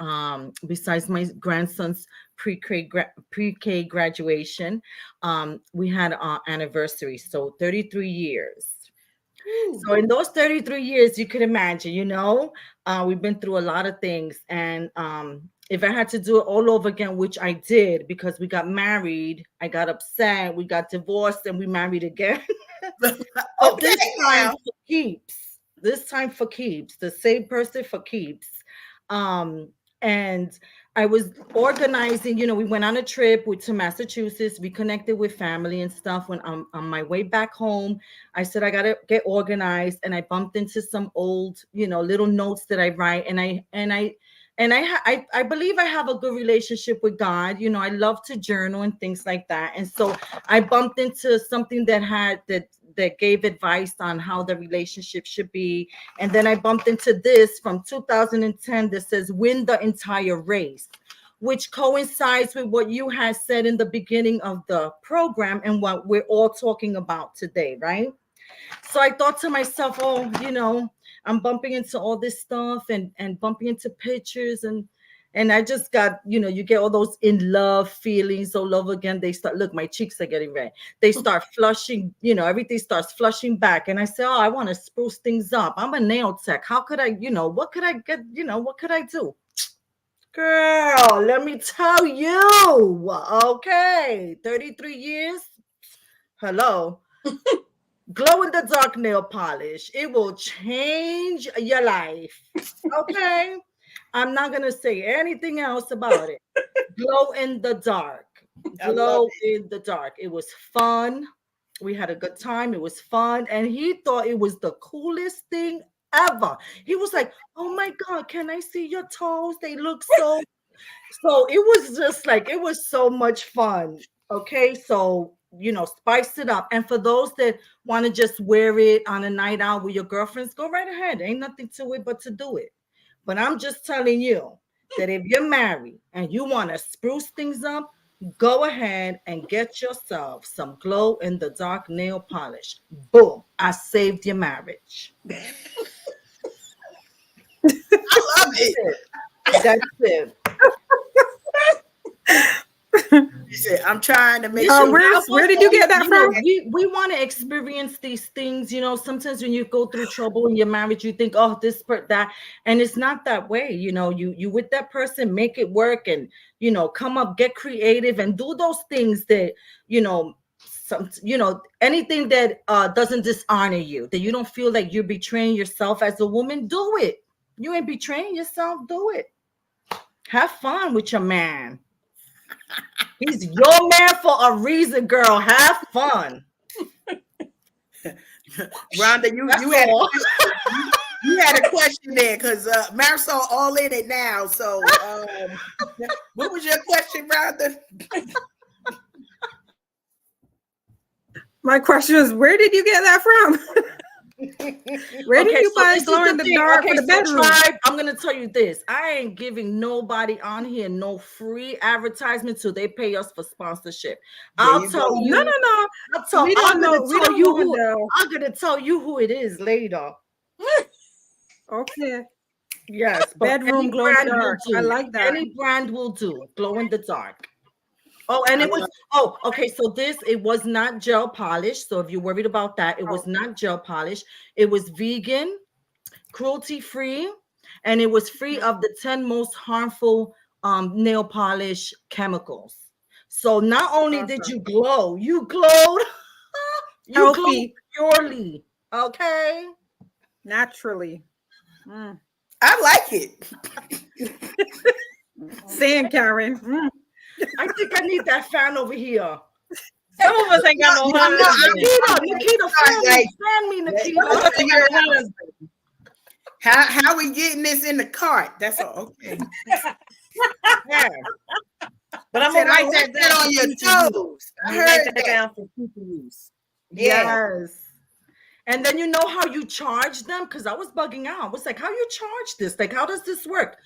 besides my grandson's pre-K graduation, we had our anniversary, so 33 years. Ooh. So in those 33 years, you could imagine, you know, we've been through a lot of things, and if I had to do it all over again, which I did, because we got married, I got upset, we got divorced, and we married again.
Okay,
this time for keeps. This time for keeps. The same person for keeps. And I was organizing, you know, we went on a trip to Massachusetts. We connected with family and stuff. When I'm on my way back home, I said, I got to get organized. And I bumped into some old, you know, little notes that I write. And I believe I have a good relationship with God. You know, I love to journal and things like that. And so I bumped into something that gave advice on how the relationship should be. And then I bumped into this from 2010 that says, win the entire race. which coincides with what you had said in the beginning of the program and what we're all talking about today, right? So I thought to myself, oh, I'm bumping into all this stuff and bumping into pictures and I just got, you get all those in love feelings all over again. They start, look, my cheeks are getting red. They start flushing, everything starts flushing back. And I say, oh, I want to spruce things up. I'm a nail tech. How could I, what could I get, what could I do? Girl, let me tell you. Okay, 33 years. Hello. Glow in the dark nail polish. It will change your life. Okay. I'm not going to say anything else about it. Glow in the dark. Glow in the dark. It was fun. We had a good time. It was fun. And he thought it was the coolest thing ever. He was like, oh my God, can I see your toes? They look so. So it was just like, it was so much fun. Okay. So, spice it up. And for those that want to just wear it on a night out with your girlfriends, go right ahead. Ain't nothing to it but to do it. But I'm just telling you that if you're married and you want to spruce things up, go ahead and get yourself some glow in the dark nail polish. Boom. I saved your marriage.
I love it.
That's it.
I'm trying to make sure.
Where did you get that from?
We want to experience these things. Sometimes when you go through trouble in your marriage, you think, oh, that, and it's not that way. You with that person, make it work, and come up, get creative, and do those things that anything that doesn't dishonor you, that you don't feel like you're betraying yourself as a woman. Do it. You ain't betraying yourself. Do it. Have fun with your man. He's your man for a reason, girl. Have fun.
Rhonda, you had a question there because Marisol all in it now. So what was your question, Rhonda?
My question is, where did you get that from? Where did you find glow in the dark for the bedroom?
Tribe, I'm gonna tell you this. I ain't giving nobody on here no free advertisement till they pay us for sponsorship. I'll tell you.
No.
I'm gonna tell you who it is later.
Okay.
Yes,
bedroom glow in the dark. I like that.
Any brand will do. Glow in the dark. Oh, and it was, okay. So it was not gel polish. So if you're worried about that, it was not gel polish. It was vegan, cruelty free, and it was free of the 10 most harmful nail polish chemicals. So not only did you glow, you glowed, you glowed purely, okay?
Naturally.
I like it.
Saying, Karen.
I think I need that fan over here.
Some of us ain't got no husband.
Nikita, fan me, Nikita.
How we getting this in the cart? That's all. Okay.
Yeah.
But I'm gonna write that down
on your toes. I heard
that down for future use.
Yes. And then you know how you charge them? Because I was bugging out. I was like, how you charge this? Like, how does this work?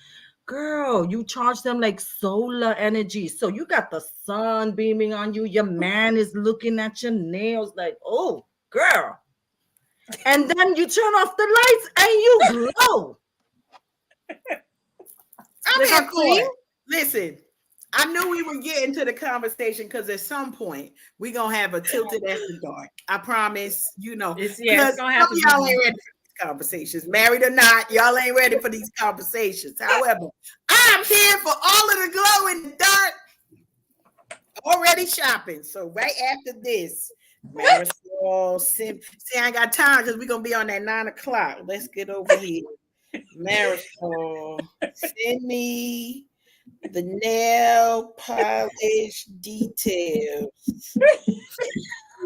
Girl, you charge them like solar energy. So you got the sun beaming on you. Your man is looking at your nails like, oh, girl. And then you turn off the lights and you glow.
I'm here for it. Listen, I knew we were getting to the conversation because at some point we're going to have a tilted after dark. I promise,
It's gonna have to
y'all ain't ready for these conversations. Married or not, y'all ain't ready for these conversations. However, I'm here for all of the glow in the dark. Already shopping. So right after this, Marisol, see, I ain't got time because we're going to be on that 9 o'clock. Let's get over here. Marisol, send me the nail polish details.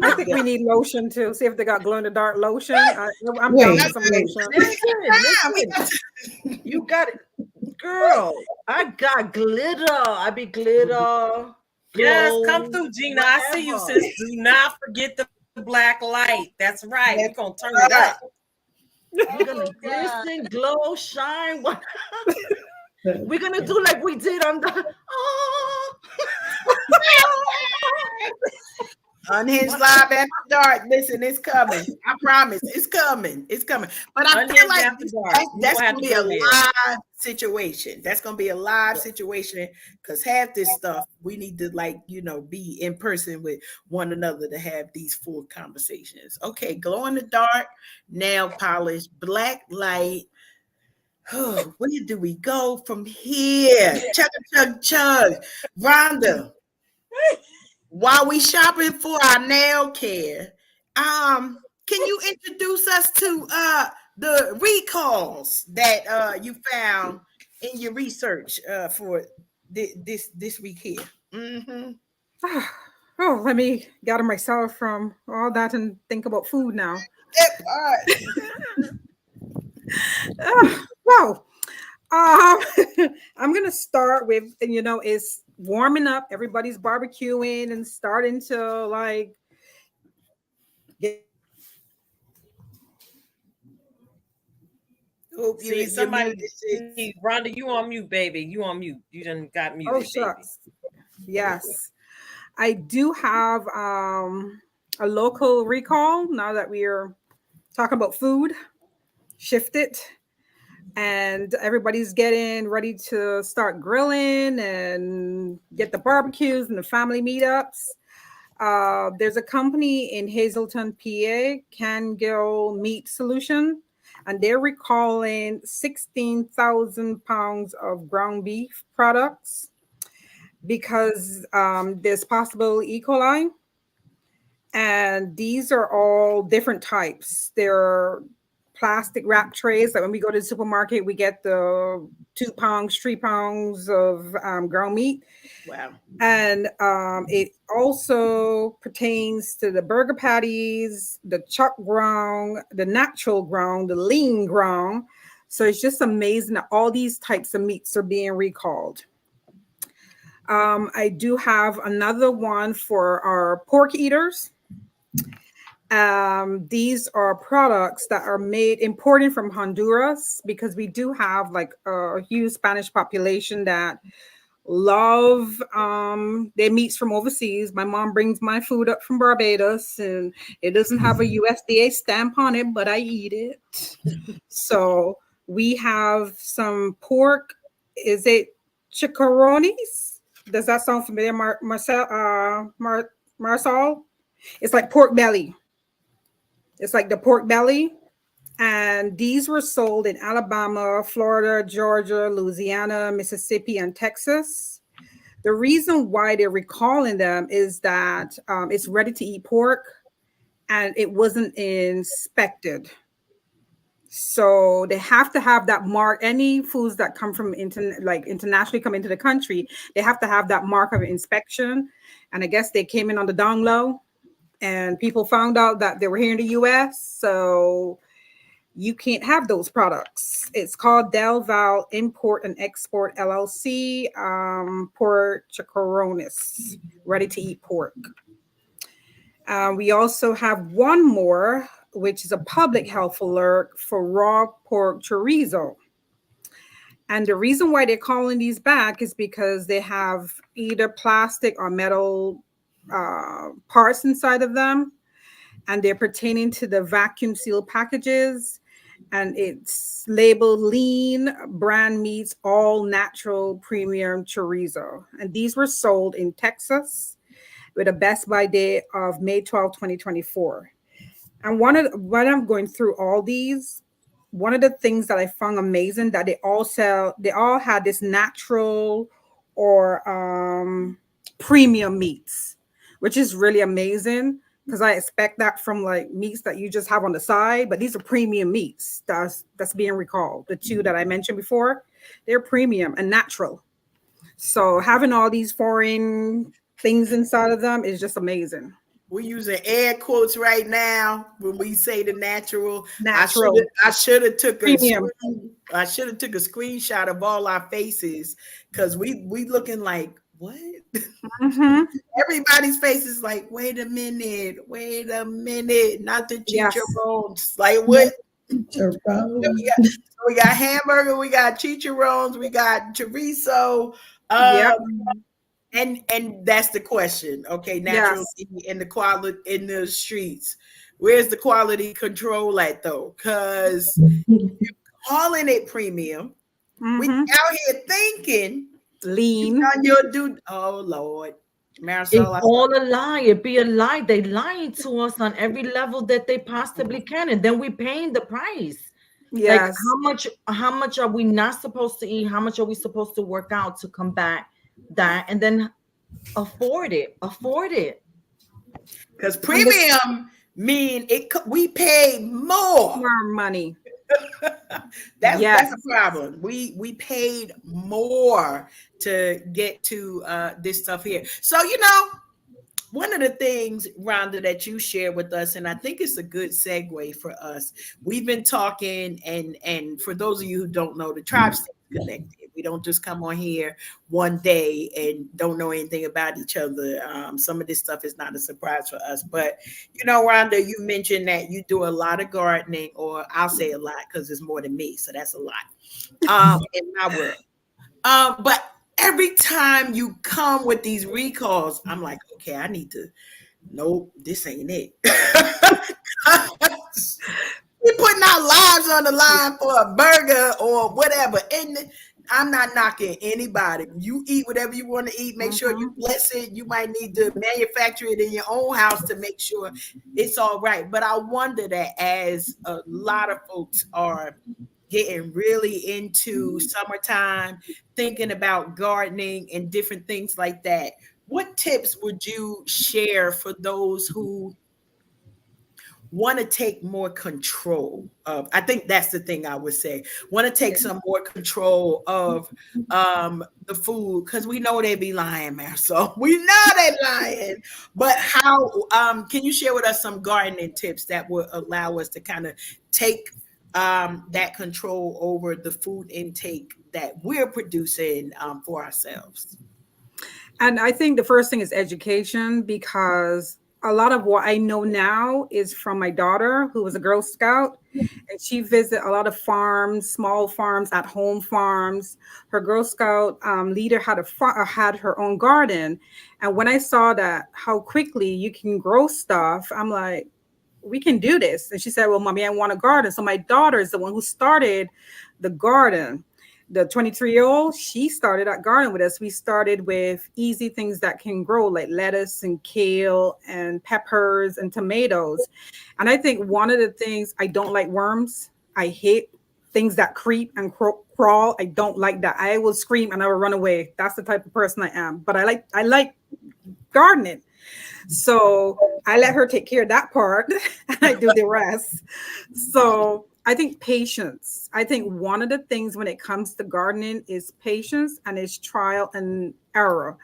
I think we need lotion too. See if they got glow in the dark lotion. I'm down with some lotion.
Listen. You got it, girl. I got glitter. I be glitter.
Yes, come through, Gina. I see you, sis. Do not forget the black light. That's right. We're gonna turn it up.
You're gonna glisten, glow, shine. We're gonna do like we did on the. Oh.
Unhinged Live after dark. Listen, it's coming. I promise, it's coming. It's coming. But I feel
Unhinged
like
after dark. We
that's
gonna have
gonna
to
be a
go there.
live situation. That's gonna be a live situation because half this stuff we need to be in person with one another to have these full conversations. Okay, glow in the dark, nail polish, black light. Oh, where do we go from here? Chug, chug, chug. Rhonda, while we shopping for our nail care, can you introduce us to the recalls that you found in your research for this week here? Mm-hmm.
Oh, let me gather myself from all that and think about food now.
That part.
Well, I'm gonna start with, it's warming up. Everybody's barbecuing and starting to like get.
Hope
See,
you're
somebody
muted, sis.
Rhonda, you on mute, baby. You on mute. You done got
Oh
muted, baby.
shucks. Yes, I do have a local recall now that we're talking about food. Shift it. And everybody's getting ready to start grilling and get the barbecues and the family meetups. There's a company in Hazelton, PA, Cangill Meat Solution, and they're recalling 16,000 pounds of ground beef products because there's possible E. coli. And these are all different types. They're plastic wrap trays that when we go to the supermarket, we get the 2 pounds, 3 pounds of ground meat.
Wow.
And it also pertains to the burger patties, the chuck ground, the natural ground, the lean ground. So it's just amazing that all these types of meats are being recalled. I do have another one for our pork eaters. These are products that are imported from Honduras because we do have like a huge Spanish population that love their meats from overseas. My mom brings my food up from Barbados and it doesn't have a USDA stamp on it, but I eat it. So we have some pork. Is it chicharrones? Does that sound familiar, Marsal? It's like pork belly. It's like the pork belly. And these were sold in Alabama, Florida, Georgia, Louisiana, Mississippi, and Texas. The reason why they're recalling them is that it's ready to eat pork and it wasn't inspected. So they have to have that mark. Any foods that come from internationally come into the country, they have to have that mark of inspection. And I guess they came in on the down low and people found out that they were here in the US. So you can't have those products. It's called Del Val Import and Export LLC, Pork Chicharrones, ready to eat pork. We also have one more, which is a public health alert for raw pork chorizo. And the reason why they're calling these back is because they have either plastic or metal parts inside of them, and they're pertaining to the vacuum seal packages. And it's labeled lean brand meats, all natural premium chorizo. And these were sold in Texas with a best by date of May 12, 2024. And when I'm going through all these, one of the things that I found amazing that they all had this natural or premium meats, which is really amazing because I expect that from like meats that you just have on the side, but these are premium meats that's being recalled. The two that I mentioned before, they're premium and natural. So having all these foreign things inside of them is just amazing.
We're using air quotes right now when we say the natural.
Natural.
I should have took
Premium.
a screenshot of all our faces because we looking like what?
Mm-hmm.
Everybody's face is like, wait a minute, not the
Yes.
chicharrones. Like what? We got hamburger, we got chicharrones, we got chorizo.
Yep.
And that's the question. Okay, natural
Yes.
in the quality in the streets. Where's the quality control at though? Because calling it premium, we
Mm-hmm.
out here thinking you
Lean.
done your due. Oh Lord,
It's
Marisol,
all a lie. It be a lie. They lying to us on every level that they possibly can, and then we paying the price. Like
Yes.
how much are we not supposed to eat? How much are we supposed to work out to combat that? And then afford it. Afford it.
because
And the
premium mean we pay more.
more money.
That's a
Yes.
problem. We paid more to get to this stuff here. So one of the things, Rhonda, that you shared with us, and I think it's a good segue for us. We've been talking, and for those of you who don't know, the tribe stays connected. We don't just come on here one day and don't know anything about each other. Some of this stuff is not a surprise for us. But Rhonda, you mentioned that you do a lot of gardening, or I'll say a lot because it's more than me, so that's a lot in my world. But every time you come with these recalls, I'm like, okay, I need to. Nope, this ain't it. We're putting our lives on the line for a burger or whatever. And I'm not knocking anybody. You eat whatever you want to eat. Make sure you
Mm-hmm.
bless it. You might need to manufacture it in your own house to make sure it's all right. But I wonder that as a lot of folks are getting really into summertime, thinking about gardening and different things like that, what tips would you share for those who want to take more control of? I think that's the thing I would say. Want to take some more control of the food, because we know they be lying, man. So we know they lying. But how can you share with us some gardening tips that would allow us to kind of take that control over the food intake that we're producing for ourselves?
And I think the first thing is education, because a lot of what I know now is from my daughter, who was a Girl Scout, and she visited a lot of farms, small farms, at home farms. Her Girl Scout leader had her own garden, and when I saw that how quickly you can grow stuff, I'm like, we can do this. And she said, well, mommy, I want a garden. So my daughter is the one who started the garden. The 23-year-old, she started that garden with us. We started with easy things that can grow, like lettuce and kale and peppers and tomatoes. And I think one of the things, I don't like worms. I hate things that creep and crawl. I don't like that. I will scream and I will run away. That's the type of person I am. But I like gardening. So I let her take care of that part and I do the rest. So I think patience. I think one of the things when it comes to gardening is patience, and it's trial and error.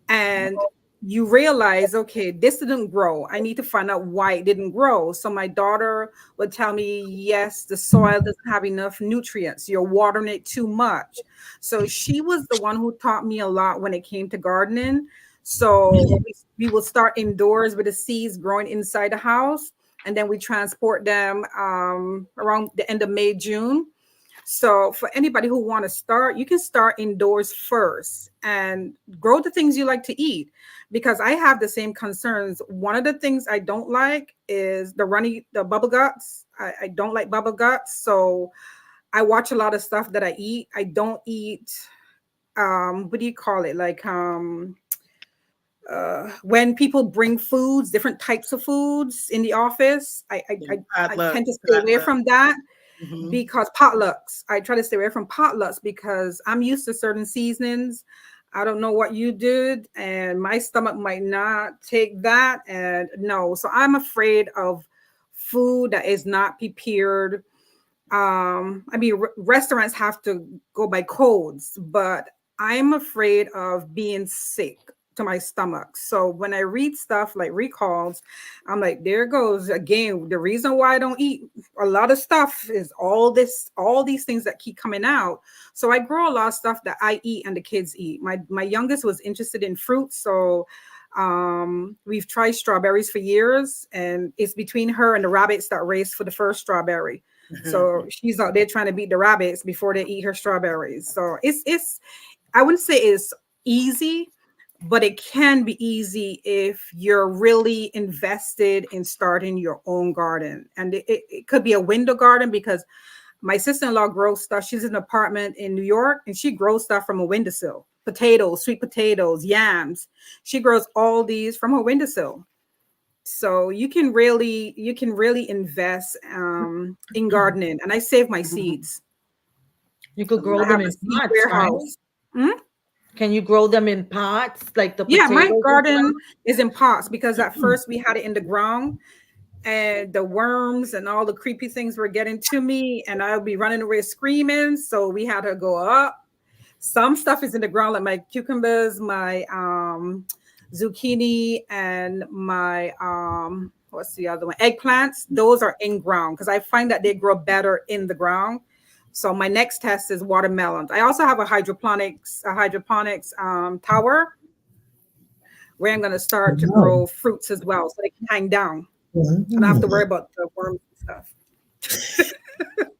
And you realize, okay, this didn't grow. I need to find out why it didn't grow. So my daughter would tell me, yes, the soil doesn't have enough nutrients. You're watering it too much. So she was the one who taught me a lot when it came to gardening. So we will start indoors with the seeds growing inside the house, and then we transport them around the end of May, June. So for anybody who want to start, you can start indoors first and grow the things you like to eat, because I have the same concerns. One of the things I don't like is the bubble guts. I don't like bubble guts. So I watch a lot of stuff that I eat. I don't eat, what do you call it? Like, when people bring foods, different types of foods in the office, I tend to stay away from that.
Mhm.
Because potlucks, I try to stay away from potlucks because I'm used to certain seasonings. I don't know what you did, and my stomach might not take that. And no, so I'm afraid of food that is not prepared. I mean, restaurants have to go by codes, but I'm afraid of being sick to my stomach. So when I read stuff like recalls, I'm like, there goes again. The reason why I don't eat a lot of stuff is all these things that keep coming out. So I grow a lot of stuff that I eat and the kids eat. My youngest was interested in fruit, so we've tried strawberries for years, and it's between her and the rabbits that race for the first strawberry. So she's out there trying to beat the rabbits before they eat her strawberries. So it's I wouldn't say it's easy, but it can be easy if you're really invested in starting your own garden. And it could be a window garden, because my sister-in-law grows stuff. She's in an apartment in New York, and she grows stuff from a windowsill. Potatoes, sweet potatoes, yams. She grows all these from her windowsill. So you can really invest in gardening. And I save my seeds.
You could grow
I
them
have a
in
seed
pots, right?
warehouse. Hmm?
Can you grow them in pots like the
Yeah, my
potatoes and
garden
stuff?
is in pots, because at first we had it in the ground, and the worms and all the creepy things were getting to me, and I would be running away screaming. So we had to go up. Some stuff is in the ground, like my cucumbers, my zucchini, and my what's the other one? Eggplants. Those are in ground, because I find that they grow better in the ground. So my next test is watermelons. I also have a hydroponics tower where I'm going to start to
Wow.
grow fruits as well, so they can hang down.
Mhm.
I don't have to worry about the worms and stuff.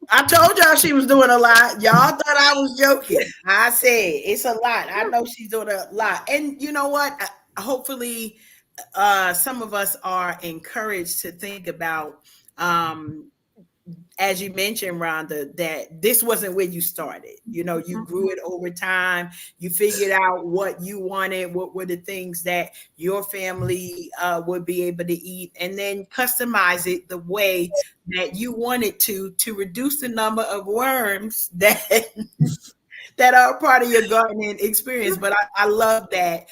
I told y'all she was doing a lot. Y'all thought I was joking. I said it's a lot. I know she's doing a lot. And you know what? Hopefully, some of us are encouraged to think about, as you mentioned, Rhonda, that this wasn't where you started. You know, you grew it over time. You figured out what you wanted, what were the things that your family would be able to eat, and then customize it the way that you wanted to reduce the number of worms that that are part of your gardening experience. But I love that.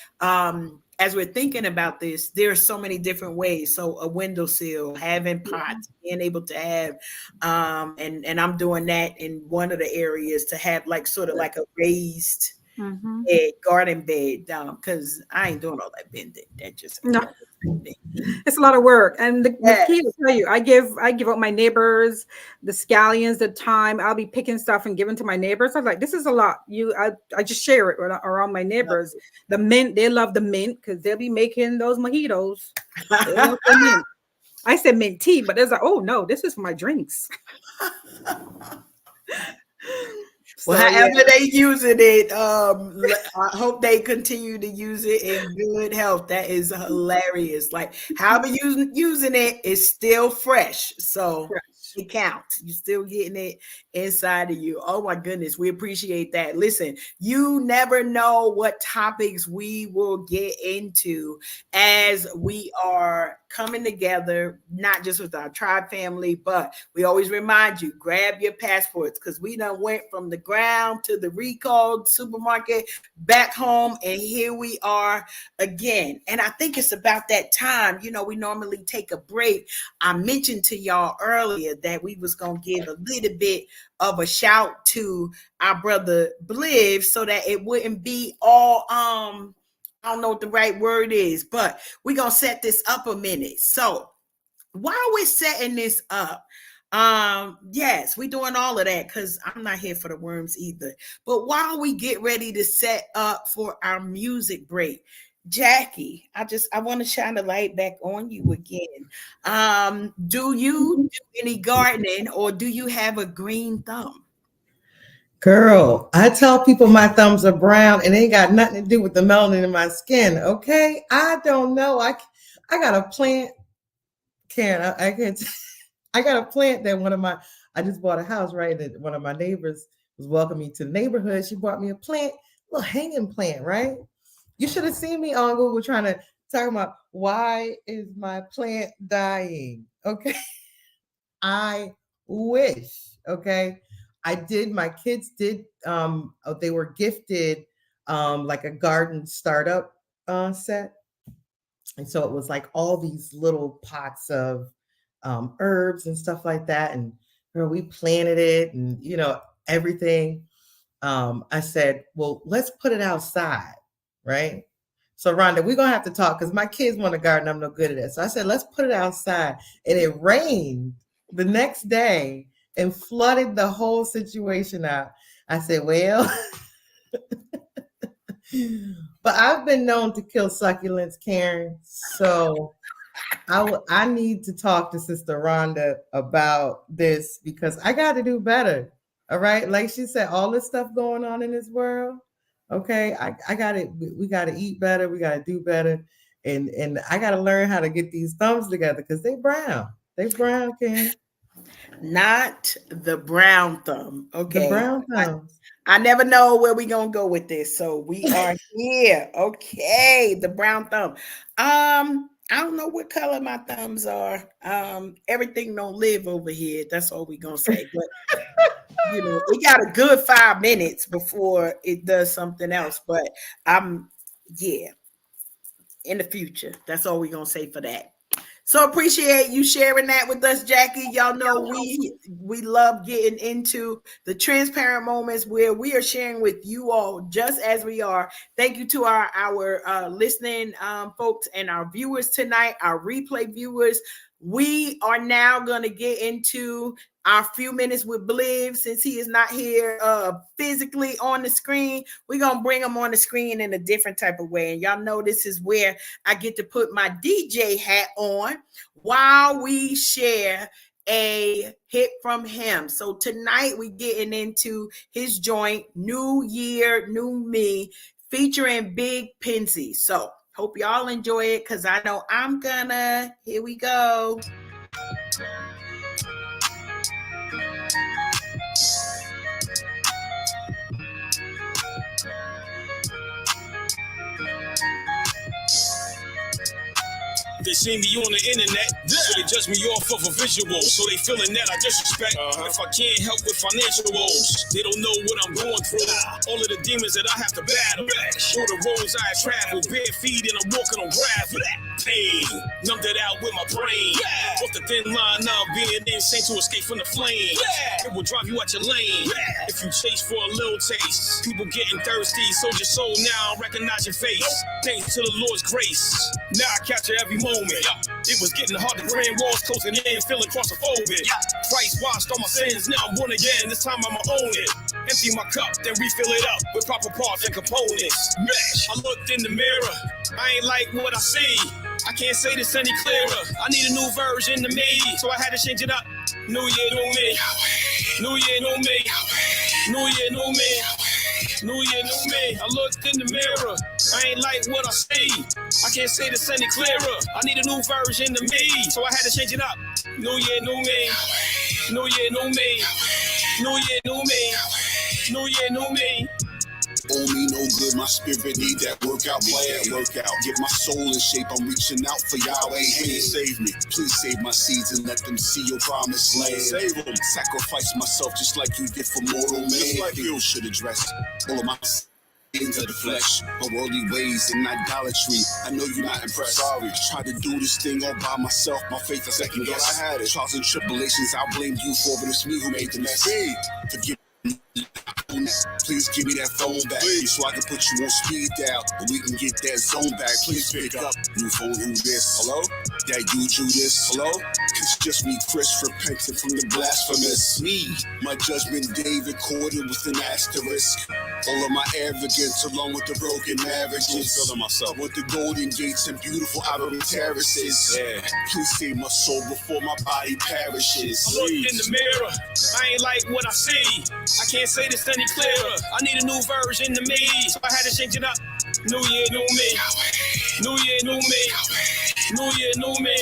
As we're thinking about this, there are so many different ways. So a windowsill, having pots, being able to have, and I'm doing that in one of the areas, to have like sort of like a raised
Mhm.
garden bed, because I ain't doing all that bending. That just ain't
No,
gonna be.
it's a lot of work. And the
Yeah.
key to tell you, I give up my neighbors the scallions, the thyme. I'll be picking stuff and giving to my neighbors. I'm like, this is a lot. I just share it around my neighbors. The mint, they love the mint, because they'll be making those mojitos. They love the mint. I said mint tea, but there's like, oh no, this is for my drinks.
Well,
So yeah.
however they using it, I hope they continue to use it in good health. That is hilarious. Like, however using it is still fresh, so it counts. You're still getting it inside of you. Oh my goodness, we appreciate that. Listen, you never know what topics we will get into as we are coming together, not just with our tribe family, but we always remind you, grab your passports, because we done went from the ground to the recalled supermarket, back home, and here we are again. And I think it's about that time. You know, we normally take a break. I mentioned to y'all earlier that we was going to give a little bit of a shout to our brother Bliv, so that it wouldn't be all I don't know what the right word is, but we're gonna set this up a minute. So while we're setting this up, yes, we're doing all of that, because I'm not here for the worms either. But while we get ready to set up for our music break, Jackie, I want to shine the light back on you again. Do you do any gardening, or do you have a green thumb?
Girl, I tell people my thumbs are brown and it ain't got nothing to do with the melanin in my skin. Okay, I don't know. I got a plant, Karen. I can't. I got a plant that I just bought a house, right? That one of my neighbors was welcoming me to the neighborhood. She brought me a plant, little hanging plant, right? You should have seen me on Google trying to talk about why is my plant dying. Okay. I wish. Okay. My kids did, they were gifted like a garden startup set. And so it was like all these little pots of herbs and stuff like that. And we planted it and, everything. I said, well, let's put it outside. Right. So Rhonda, we're going to have to talk, because my kids want a garden. I'm no good at it. So I said, let's put it outside. And it rained the next day and flooded the whole situation out. I said, well, but I've been known to kill succulents, Karen. So I need to talk to Sister Rhonda about this because I got to do better. All right. Like she said, all this stuff going on in this world. Okay. I got it. We got to eat better. We got to do better. And I got to learn how to get these thumbs together because they brown. They brown, Ken.
Not the brown thumb.
The
Okay.
brown thumbs.
I never know where we're gonna go with this. So we are here. Okay, the brown thumb. I don't know what color my thumbs are. Everything don't live over here. That's all we gonna say. But it got a good 5 minutes before it does something else. But yeah, in the future. That's all we're gonna say for that. So appreciate you sharing that with us, Jackie. Y'all know we love getting into the transparent moments where we are sharing with you all just as we are. Thank you to our listening folks and our viewers tonight, our replay viewers. We are now going to get into our few minutes with Bliv since he is not here physically on the screen. We're going to bring him on the screen in a different type of way. And y'all know this is where I get to put my DJ hat on while we share a hit from him. So tonight we getting into his joint, New Year, New Me, featuring Big Pinsy. So hope y'all enjoy it because I know I'm gonna. Here we go.
They see me on the internet, so they judge me off of a visual. So they feeling that I disrespect. If I can't help with financial woes, they don't know what I'm going through. All of the demons that I have to battle, all the roads I travel, bare feet and I'm walking on gravel. Pain, numbed it out with my brain. Off the thin line of being insane to escape from the flame. It will drive you out your lane. If you chase for a little taste, people getting thirsty. Sold your soul now, recognize your face. Thanks to the Lord's grace. Now I capture every moment. It was getting hard to grand walls closing in, feeling claustrophobic. Christ washed all my sins, now I'm born again. This time I'ma own it. Empty my cup, then refill it up with proper parts and components. I looked in the mirror, I ain't like what I see. I can't say this any clearer. I need a new version of me, so I had to change it up. New year, new me. New year, new me. New year, new me. New year, new me. I looked in the mirror, I ain't like what I see. I can't say this any clearer. I need a new version of me, so I had to change it up. New year, new me. New year, new me. New year, new me. New year, new me.
Owe me no good, my spirit need that workout plan. Workout, get my soul in shape, I'm reaching out for Yahweh. Hey, save me, please save my seeds and let them see your promised land. Save them, sacrifice myself just like you did for mortal man. Just like you should address all of my into the flesh, my worldly ways and idolatry. I know you're not impressed. Sorry, tried to do this thing all by myself. My faith I second guess. I had it. Trials and tribulations, I'll blame you for, but it's me who made the mess. Forgive me. Please give me that phone back, so I can put you on speed dial, and we can get that zone back. Please pick up. New phone, who this? Hello? That you Judas? Hello? It's just me, Chris, repenting from the blasphemous. Me, my judgment day recorded with an asterisk. All of my arrogance, along with the broken marriages. Myself with the golden gates and beautiful outer terraces. Please save my soul before my body perishes.
I look in the mirror, I ain't like what I see. I can't say this any clearer. I need a new version of me, so I had to change it up. New year, new me. New year, new me. New year, new me.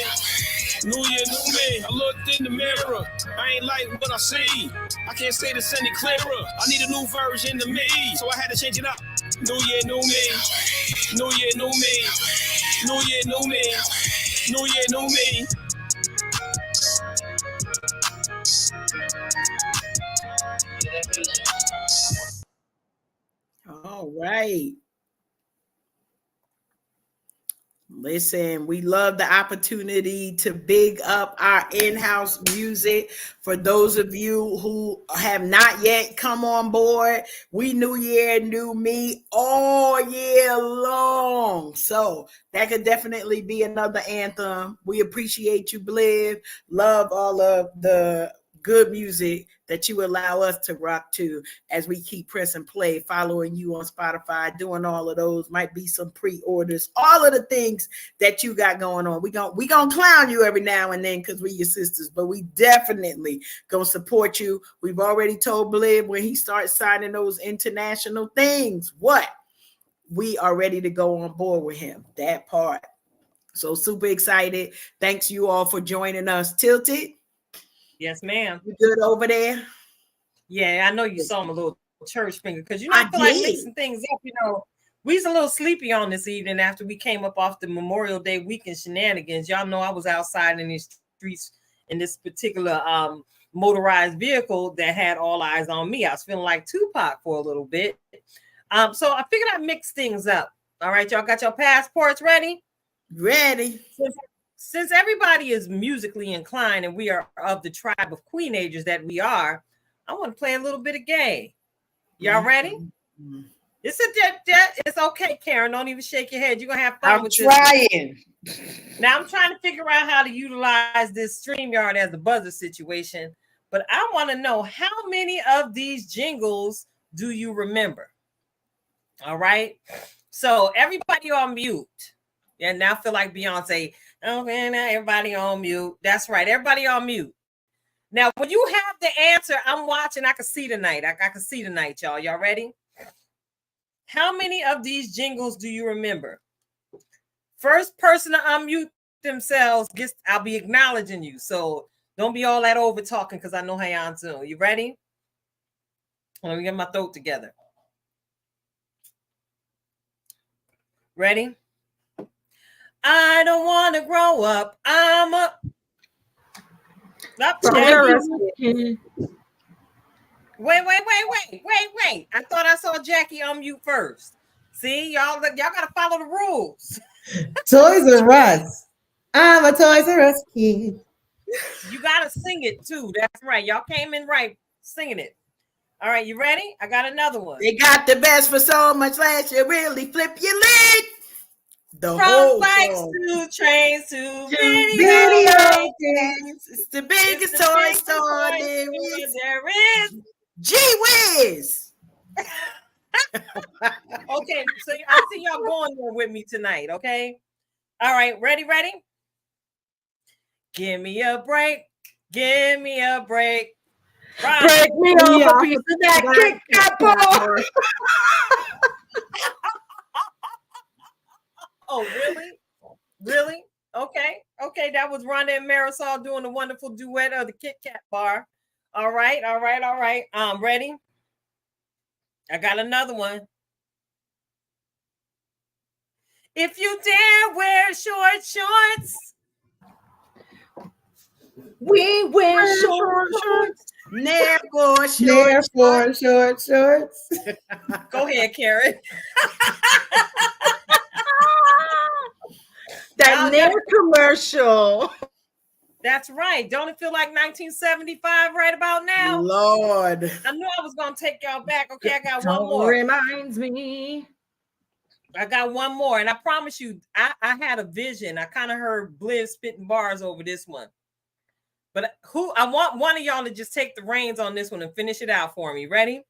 New year, new me. I looked in the mirror, I ain't like what I see. I can't say this any clearer. I need a new version of me, so I had to change it up. New year, new me. New year, new me. New year, new me. New year, new me.
All right. Listen, we love the opportunity to big up our in-house music. For those of you who have not yet come on board, we New Year, New Me all year long. So that could definitely be another anthem. We appreciate you, Bliv. Love all of the good music that you allow us to rock to as we keep pressing play, following you on Spotify, doing all of those. Might be some pre-orders, all of the things that you got going on. We gonna clown you every now and then because we your sisters, but we definitely gonna support you. We've already told Blib when he starts signing those international things, what? We are ready to go on board with him. That part. So super excited. Thanks you all for joining us. Tilted.
Yes, ma'am.
You good over there?
Yeah, I know you saw my little church finger because
I
I feel like
did.
mixing things up. We was a little sleepy on this evening after we came up off the Memorial Day weekend shenanigans. Y'all know I was outside in these streets in this particular motorized vehicle that had all eyes on me. I was feeling like Tupac for a little bit. So I figured I'd mix things up. All right, y'all got your passports ready?
Ready.
Since everybody is musically inclined and we are of the tribe of queenagers that we are, I want to play a little bit of gay. Y'all ready?
Mm-hmm.
It's okay, Karen. Don't even shake your head. You're gonna have fun with
trying.
This. Now I'm trying to figure out how to utilize this StreamYard as the buzzer situation. But I want to know how many of these jingles do you remember? All right. So everybody on mute. And now I feel like Beyonce. Okay, now everybody on mute. That's right. Everybody on mute. Now, when you have the answer, I'm watching. I can see tonight. I can see tonight, y'all. Y'all ready? How many of these jingles do you remember? First person to unmute themselves gets. I'll be acknowledging you. So don't be all that over talking because I know how y'all doing. You ready? Let me get my throat together. Ready? I don't want to grow up. I'm a. Wait. I thought I saw Jackie unmute first. See, y'all gotta follow the rules.
Toys R Us. I'm a Toys R Us kid.
You gotta sing it too. That's right. Y'all came in right singing it. All right, you ready? I got another one.
They got the best for so much less. You really flip your lid. The
From
whole
bikes
song.
to trains to
Video
games.
It's the biggest toy store there is. Gee whiz.
Okay, so I see y'all going there with me tonight, okay? All right, ready? Give me a break. Give me a break. Right.
Break me off a piece of that Kit Kat bar.
Oh, really? Okay. That was Rhonda and Marisol doing a wonderful duet of the Kit Kat bar. All right. Ready? I got another one. If you dare wear short shorts,
we wear short shorts.
Therefore,
short shorts.
Go ahead, Karen.
That Nair commercial.
That's right. Don't it feel like 1975 right about now?
Lord.
I knew I was going to take y'all back. Okay, I got one
Don't
more.
reminds me.
I got one more. And I promise you, I had a vision. I kind of heard Blizz spitting bars over this one. But I want one of y'all to just take the reins on this one and finish it out for me. Ready?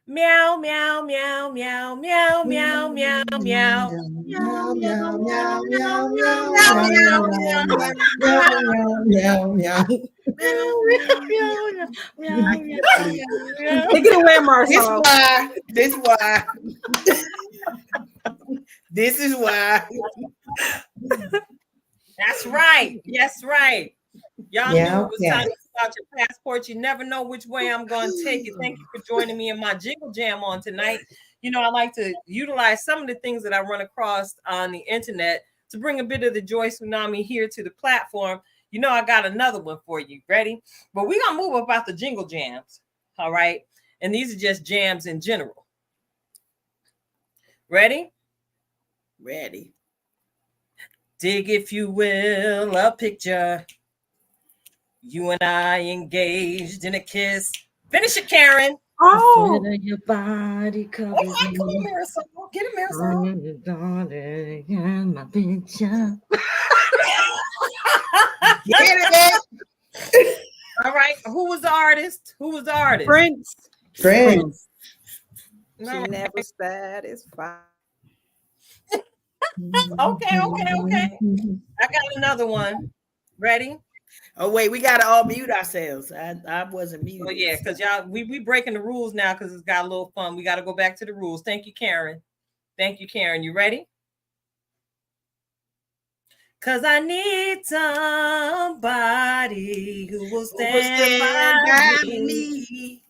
Meow, meow, meow, meow, meow, meow, meow, meow.
Meow, meow, meow, meow, meow, meow, meow.
Take it away, Marcel.
This is why.
That's right. Yes, right. Y'all knew it was time to start your passport. You never know which way I'm going to take it. Thank you for joining me in my Jingle Jam on tonight. You know, I like to utilize some of the things that I run across on the internet to bring a bit of the Joy Tsunami here to the platform. You know, I got another one for you. Ready? But we're going to move about the Jingle Jams. All right. And these are just jams in general. Ready?
Ready.
Dig, if you will, a picture. You and I engaged in a kiss. Finish it, Karen.
Oh, your body covers
me. Come on, Marisol. Get it, Marisol.
My picture.
Get it.
All right. Who was the artist? Who was the artist?
Prince.
Friends.
All
She
right.
never satisfied.
Okay. I got another one. Ready?
Oh wait, we gotta all mute ourselves. I wasn't muted.
Oh yeah, because y'all we breaking the rules now because it's got a little fun. We got to go back to the rules. Thank you, Karen. Thank you, Karen. You ready? Cause I need somebody who will stand by me.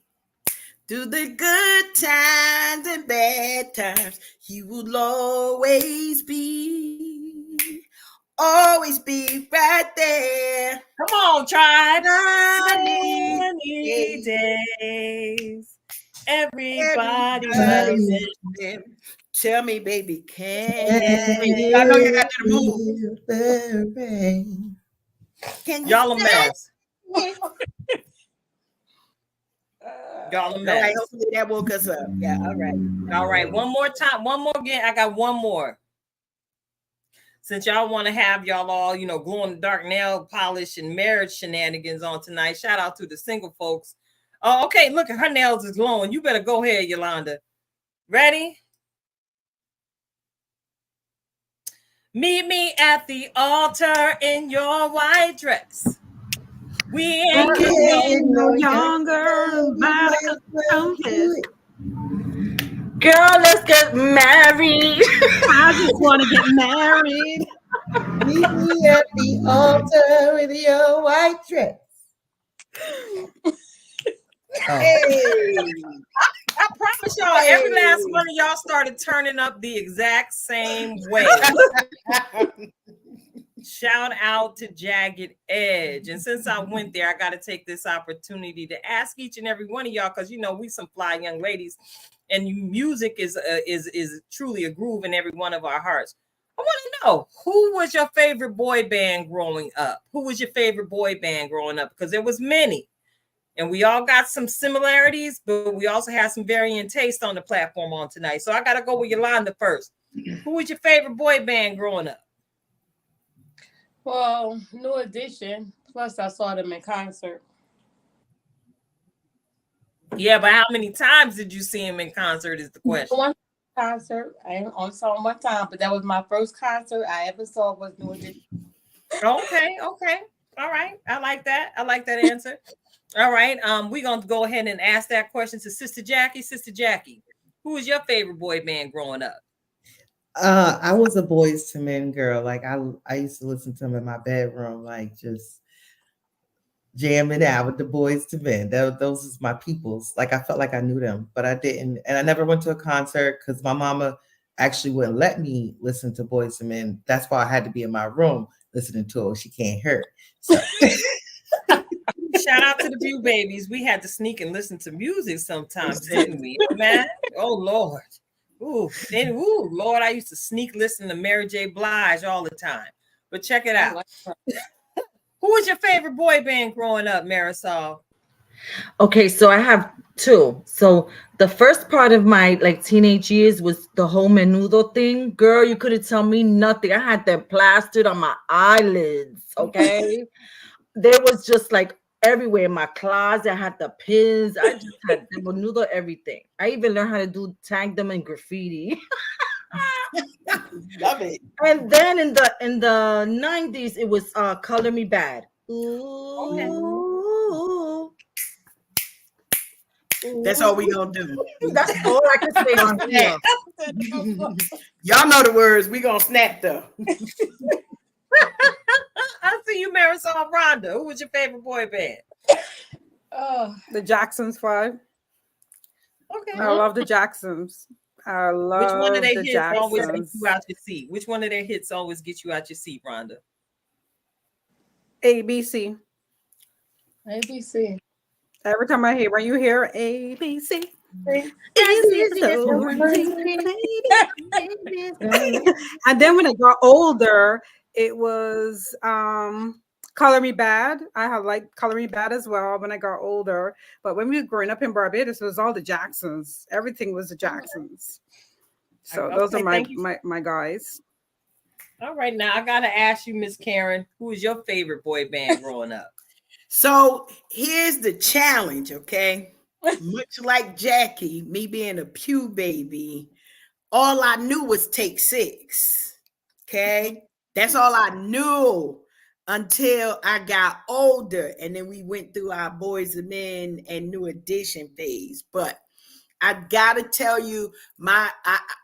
Through the good times and bad times, he will always be right there.
Come on, tribe.
Sunny
Sunny days. Everybody's in.
Tell me, baby, can
I
know you got to move. Can you
Y'all a mess. Y'all a
all
mess.
right, hopefully that woke us up. Yeah, all right.
All right, one more time. One more again. I got one more. Since y'all want to have y'all all, glow in the dark nail polish and marriage shenanigans on tonight, shout out to the single folks. Oh, okay. Look at her nails is glowing. You better go ahead, Yolanda. Ready? Meet me at the altar in your white dress. We ain't
getting no younger.
Girl, let's get married.
I just want to get married.
Meet me at the altar with your white dress.
Hey.
I promise y'all, every last one of y'all started turning up the exact same way. Shout out to Jagged Edge. And since I went there, I got to take this opportunity to ask each and every one of y'all, because we some fly young ladies, and music is truly a groove in every one of our hearts. I want to know, who was your favorite boy band growing up? Who was your favorite boy band growing up? Because there was many. And we all got some similarities, but we also have some varying taste on the platform on tonight. So I got to go with Yolanda first. Who was your favorite boy band growing up?
Well, New Edition. Plus, I saw them in concert.
Yeah, but how many times did you see him in concert is the question.
One concert. I only saw him one time, but that was my first concert I ever saw was New Edition.
Okay. All right. I like that answer. All right. We're going to go ahead and ask that question to Sister Jackie. Sister Jackie, who was your favorite boy band growing up?
I was a Boys to Men girl. Like I used to listen to them in my bedroom, like just jamming out with the Boys to Men. Those is my peoples. Like I felt like I knew them, but I didn't. And I never went to a concert because my mama actually wouldn't let me listen to Boys to Men. That's why I had to be in my room listening to it. She can't hear it. So.
Shout out to the View Babies. We had to sneak and listen to music sometimes, didn't we, man? Oh Lord. Ooh, Lord, I used to sneak listen to Mary J. Blige all the time. But check it out. Who was your favorite boy band growing up, Marisol?
Okay, so I have two. So the first part of my teenage years was the whole menudo thing. Girl, you couldn't tell me nothing. I had them plastered on my eyelids. Okay. There was just everywhere in my closet. I had the pins. I just had the menudo everything. I even learned how to tag them in graffiti.
Love it.
And then in the 90s, it was Color Me Bad. Ooh.
Okay. That's all we gonna do.
That's all I can say on here.
Y'all know the words. We gonna snap though.
I see you, Marisol. Rhonda, who was your favorite boy band?
The Jacksons 5.
Okay.
I love the Jacksons. I love
Which one of their hits
Jacksons.
always gets you out your seat? Which one of their hits always gets you out your seat, Rhonda?
ABC.
ABC.
Every time when you hear ABC. And then when I got older, it was Color Me Bad. I have Color Me Bad as well when I got older. But when we were growing up in Barbados, it was all the Jacksons. Everything was the Jacksons. So those are my guys.
All right, now I gotta ask you, Miss Karen, who was your favorite boy band growing up?
So here's the challenge, okay? Much like Jackie, me being a pew baby, all I knew was take six. Okay. That's all I knew until I got older. And then we went through our Boys and Men and New Edition phase. But I gotta tell you,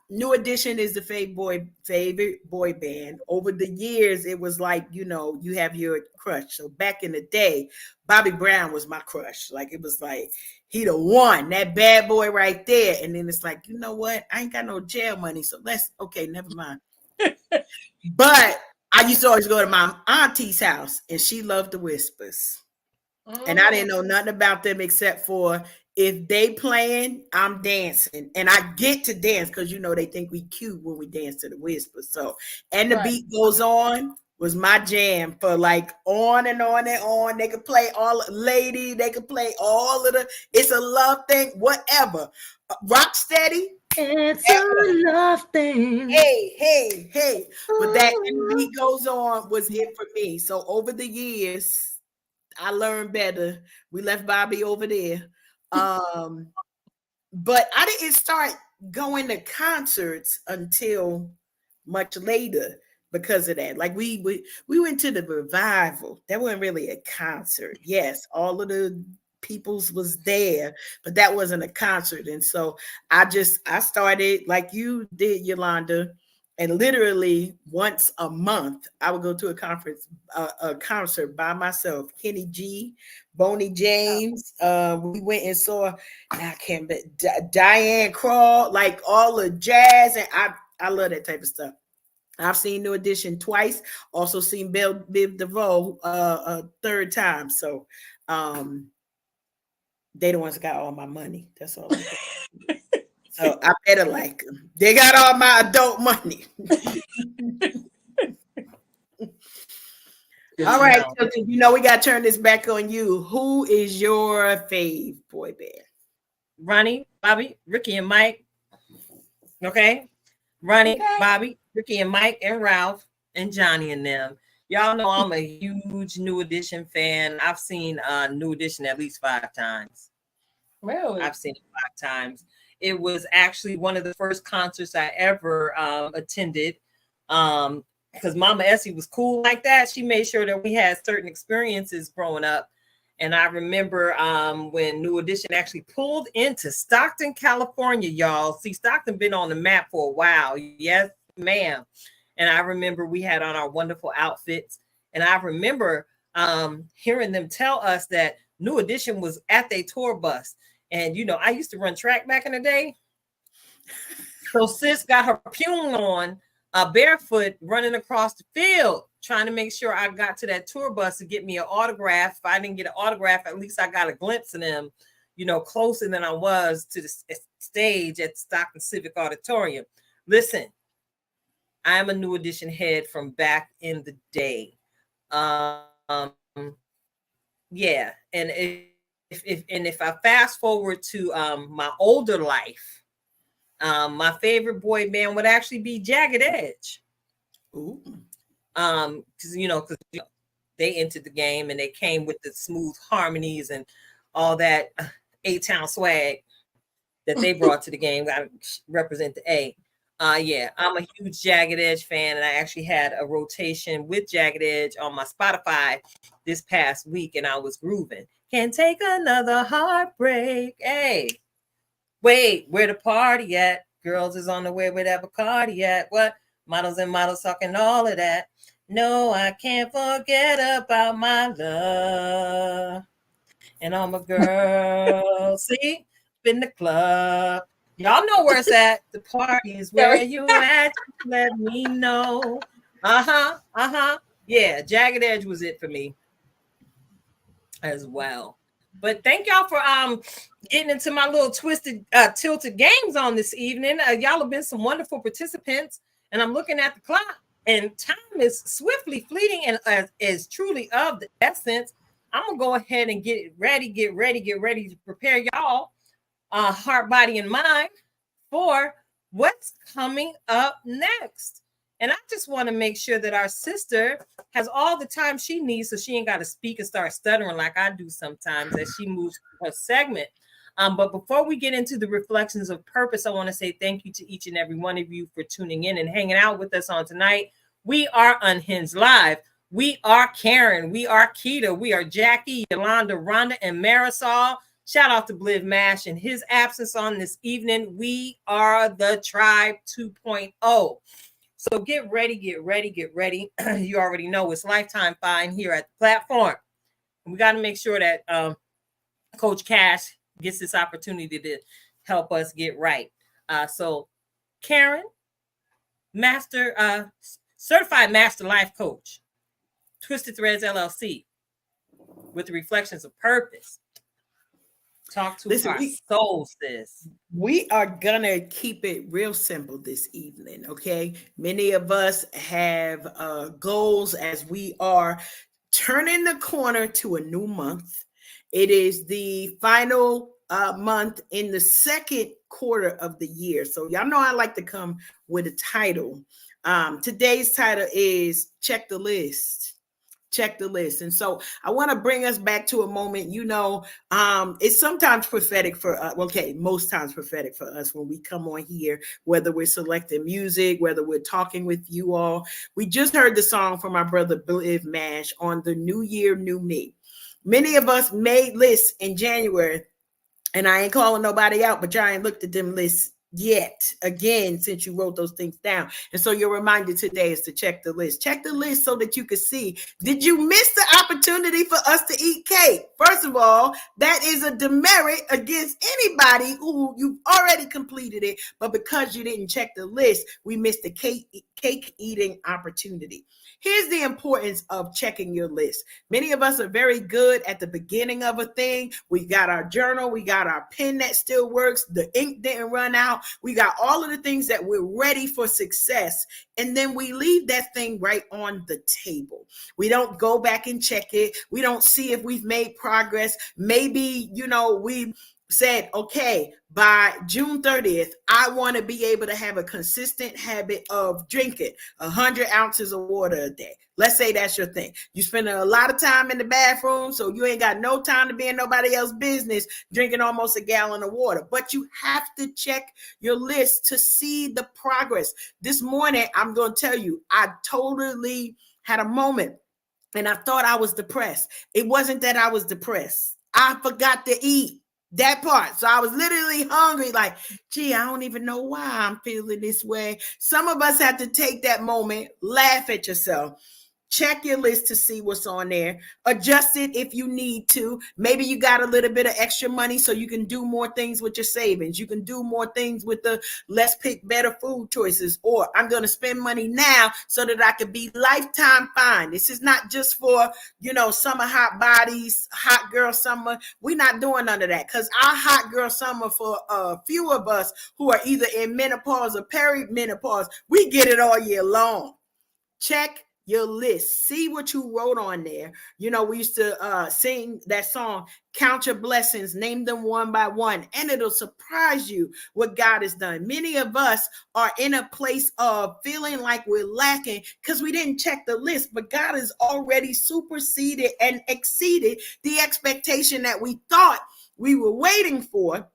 New Edition is the favorite boy band. Over the years, it was like, you have your crush. So back in the day, Bobby Brown was my crush. Like it was like he the one, that bad boy right there. And then it's like, you know what? I ain't got no jail money, so okay, never mind. But I used to always go to my auntie's house, and she loved the Whispers. And I didn't know nothing about them except for if they playing, I'm dancing. And I get to dance because they think we cute when we dance to the Whispers. So, and the beat goes on was my jam for like on and on and on. They could play all Lady, they could play all of the It's a Love Thing, whatever. Rock Steady.
It's a love thing.
Hey. But that and the beat goes on was it for me. So over the years, I learned better. We left Bobby over there. But I didn't start going to concerts until much later because of that. Like we went to the revival. That wasn't really a concert. Yes, all of the peoples was there, but that wasn't a concert. And so I started like you did, Yolanda. And literally once a month, I would go to a concert by myself. Kenny G, Boney James. We went and saw, I can't bet, Diane Crawl, like all the jazz, and I love that type of stuff. I've seen New Edition twice. Also seen Biv DeVoe a third time. So, they the ones that got all my money. That's all. So I better like them. They got all my adult money. All right, Tilton, we got to turn this back on you. Who is your fave boy band?
Ronnie, Bobby, Ricky, and Mike. Okay? Ronnie, Bobby, Ricky, and Mike, and Ralph, and Johnny, and them. Y'all know I'm a huge New Edition fan. I've seen New Edition at least 5 times.
Really?
I've seen it 5 times. It was actually one of the first concerts I ever attended. Because Mama Essie was cool like that. She made sure that we had certain experiences growing up. And I remember when New Edition actually pulled into Stockton, California, y'all. See, Stockton been on the map for a while. Yes, ma'am. And I remember we had on our wonderful outfits. And I remember hearing them tell us that New Edition was at their tour bus. And, I used to run track back in the day. So sis got her pune on, barefoot, running across the field, trying to make sure I got to that tour bus to get me an autograph. If I didn't get an autograph, at least I got a glimpse of them, closer than I was to the stage at Stockton Civic Auditorium. Listen, I am a New Edition head from back in the day. Yeah, and if I fast forward to my older life, my favorite boy band would actually be Jagged Edge.
Ooh.
Because they entered the game and they came with the smooth harmonies and all that A-Town swag that they brought to the game. I represent the A. Yeah, I'm a huge Jagged Edge fan, and I actually had a rotation with Jagged Edge on my Spotify this past week, and I was grooving. Can't take another heartbreak. Hey, wait, where the party at? Girls is on the way, where that Bacardi at? What? Models and models talking all of that. No, I can't forget about my love. And all my girls, see, in the club. Y'all know where it's at. The party is where you at. Let me know. Yeah, Jagged Edge was it for me as well. But thank y'all for getting into my little tilted games on this evening. Y'all have been some wonderful participants, and I'm looking at the clock, and time is swiftly fleeting and is truly of the essence. I'm gonna go ahead and get ready to prepare y'all, heart, body, and mind for what's coming up next. And I just want to make sure that our sister has all the time she needs so she ain't got to speak and start stuttering like I do sometimes as she moves through her segment. But before we get into the reflections of purpose, I want to say thank you to each and every one of you for tuning in and hanging out with us on tonight. We are Unhinged Live. We are Karen. We are Keita. We are Jackie, Yolanda, Rhonda, and Marisol. Shout out to Bliv Mash in his absence on this evening. We are the Tribe 2.0. So get ready, get ready, get ready. You already know it's Lifetime Fine here at the platform. We got to make sure that Coach Cash gets this opportunity to help us get right. So Karen, certified master life coach, Twisted Threads LLC, with the reflections of purpose. Talk to our soul, sis.
We are gonna keep it real simple this evening, okay? Many of us have goals as we are turning the corner to a new month. It is the final month in the second quarter of the year. So y'all know I like to come with a title. Today's title is Check the List. Check the list. And so I want to bring us back to a moment, it's sometimes prophetic for us. Okay, most times prophetic for us when we come on here, whether we're selecting music, whether we're talking with you all. We just heard the song from our brother Bliv Mash on the New Year, New Me. Many of us made lists in January, and I ain't calling nobody out, but y'all ain't looked at them lists yet again since you wrote those things down. And so your reminder today is to check the list. Check the list so that you can see, did you miss the opportunity for us to eat cake? First of all, that is a demerit against anybody who you've already completed it, but because you didn't check the list, we missed the cake eating opportunity. Here's the importance of checking your list. Many of us are very good at the beginning of a thing. We got our journal, we got our pen that still works, the ink didn't run out. We got all of the things that we're ready for success. And then we leave that thing right on the table. We don't go back and check it. We don't see if we've made progress. Maybe, we said, okay, by June 30th, I want to be able to have a consistent habit of drinking 100 ounces of water a day. Let's say that's your thing. You spend a lot of time in the bathroom, so you ain't got no time to be in nobody else's business drinking almost a gallon of water. But you have to check your list to see the progress. This morning, I'm going to tell you, I totally had a moment and I thought I was depressed. It wasn't that I was depressed. I forgot to eat. That part. So I was literally hungry, like, gee, I don't even know why I'm feeling this way. Some of us have to take that moment, laugh at yourself. Check your list to see what's on there. Adjust it if you need to. Maybe you got a little bit of extra money so you can do more things with your savings. You can do more things with the let's pick better food choices. Or I'm going to spend money now so that I can be lifetime fine. This is not just for, summer hot bodies, hot girl summer. We're not doing none of that because our hot girl summer for a few of us who are either in menopause or perimenopause, we get it all year long. Check your list. See what you wrote on there. We used to sing that song, Count Your Blessings, name them one by one, and it'll surprise you what God has done. Many of us are in a place of feeling like we're lacking because we didn't check the list, but God has already superseded and exceeded the expectation that we thought we were waiting for.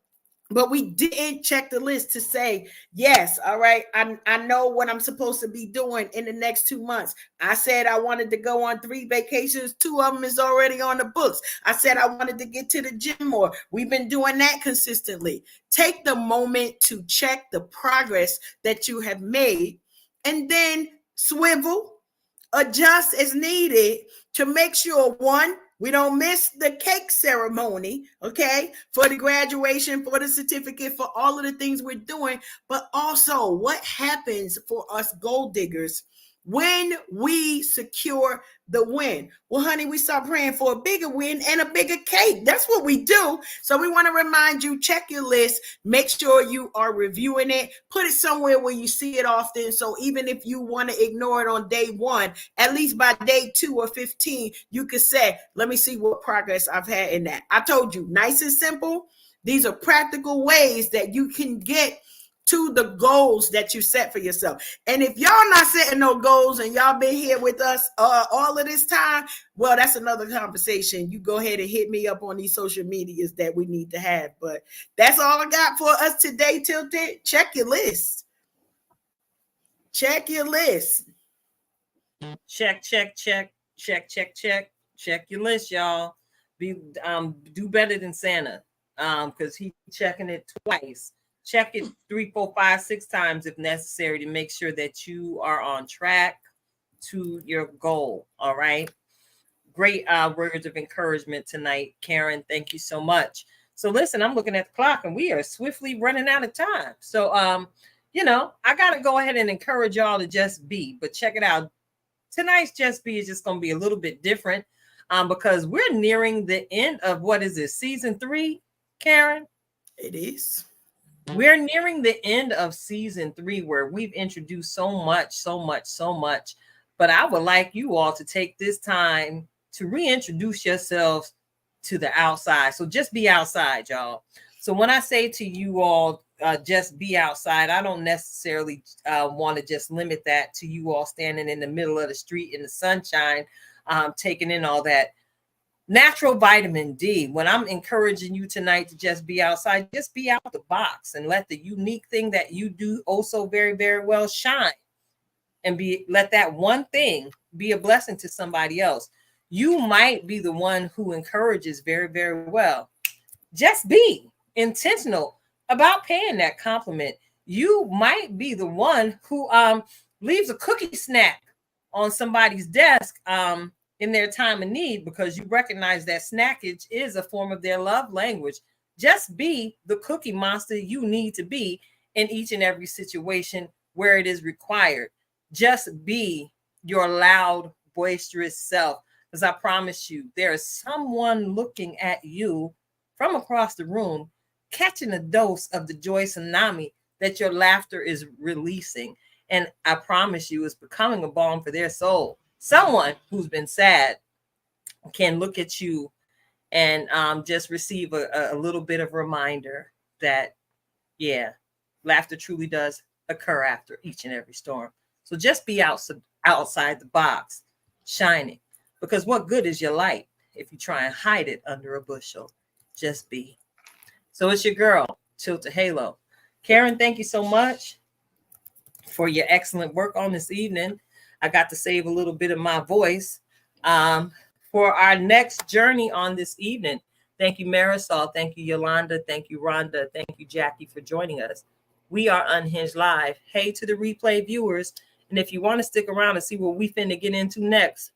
But we didn't check the list to say, yes, all right, I know what I'm supposed to be doing in the next 2 months. I said I wanted to go on 3 vacations. 2 of them is already on the books. I said I wanted to get to the gym more. We've been doing that consistently. Take the moment to check the progress that you have made and then swivel, adjust as needed to make sure, one, we don't miss the cake ceremony, okay, for the graduation, for the certificate, for all of the things we're doing, but also what happens for us gold diggers when we secure the win. Well, honey, we start praying for a bigger win and a bigger cake. That's what we do. So we want to remind you, check your list, make sure you are reviewing it, put it somewhere where you see it often. So even if you want to ignore it on day 1, at least by day 2 or 15, you could say, let me see what progress I've had in that. I told you, nice and simple. These are practical ways that you can get to the goals that you set for yourself. And if y'all not setting no goals and y'all been here with us all of this time, well, that's another conversation. You go ahead and hit me up on these social medias that we need to have. But that's all I got for us today, Tilted. Check your list. Check your list.
Check your list, y'all. Do better than Santa, because he checking it twice. Check it 3, 4, 5, 6 times if necessary to make sure that you are on track to your goal. All right. Great words of encouragement tonight, Karen. Thank you so much. So listen, I'm looking at the clock and we are swiftly running out of time. So I gotta go ahead and encourage y'all to just be. But check it out. Tonight's Just Be is just gonna be a little bit different because we're nearing the end of what is it, season 3, Karen?
It is.
We're nearing the end of season 3 where we've introduced so much. But I would like you all to take this time to reintroduce yourselves to the outside. So just be outside, y'all. So when I say to you all, just be outside, I don't necessarily want to just limit that to you all standing in the middle of the street in the sunshine, taking in all that natural vitamin D. When I'm encouraging you tonight to just be outside, just be out the box and let the unique thing that you do oh so very, very well shine. And let that one thing be a blessing to somebody else. You might be the one who encourages very, very well. Just be intentional about paying that compliment. You might be the one who leaves a cookie snack on somebody's desk in their time of need because you recognize that snackage is a form of their love language. Just be the cookie monster you need to be in each and every situation where it is required. Just be your loud, boisterous self. Because I promise you, there is someone looking at you from across the room, catching a dose of the Joy Tsunami that your laughter is releasing. And I promise you, it's becoming a balm for their soul. Someone who's been sad can look at you and just receive a little bit of reminder that, yeah, laughter truly does occur after each and every storm. So just be outside the box, shining. Because what good is your light if you try and hide it under a bushel? Just be. So it's your girl, Tilted Halo. Karen, thank you so much for your excellent work on this evening. I got to save a little bit of my voice for our next journey on this evening. Thank you, Marisol. Thank you, Yolanda. Thank you, Rhonda. Thank you, Jackie, for joining us. We are Unhinged Live. Hey to the replay viewers. And if you want to stick around and see what we finna get into next,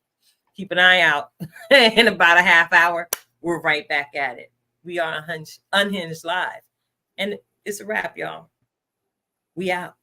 keep an eye out. In about a half hour, we're right back at it. We are Unhinged Live. And it's a wrap, y'all. We out.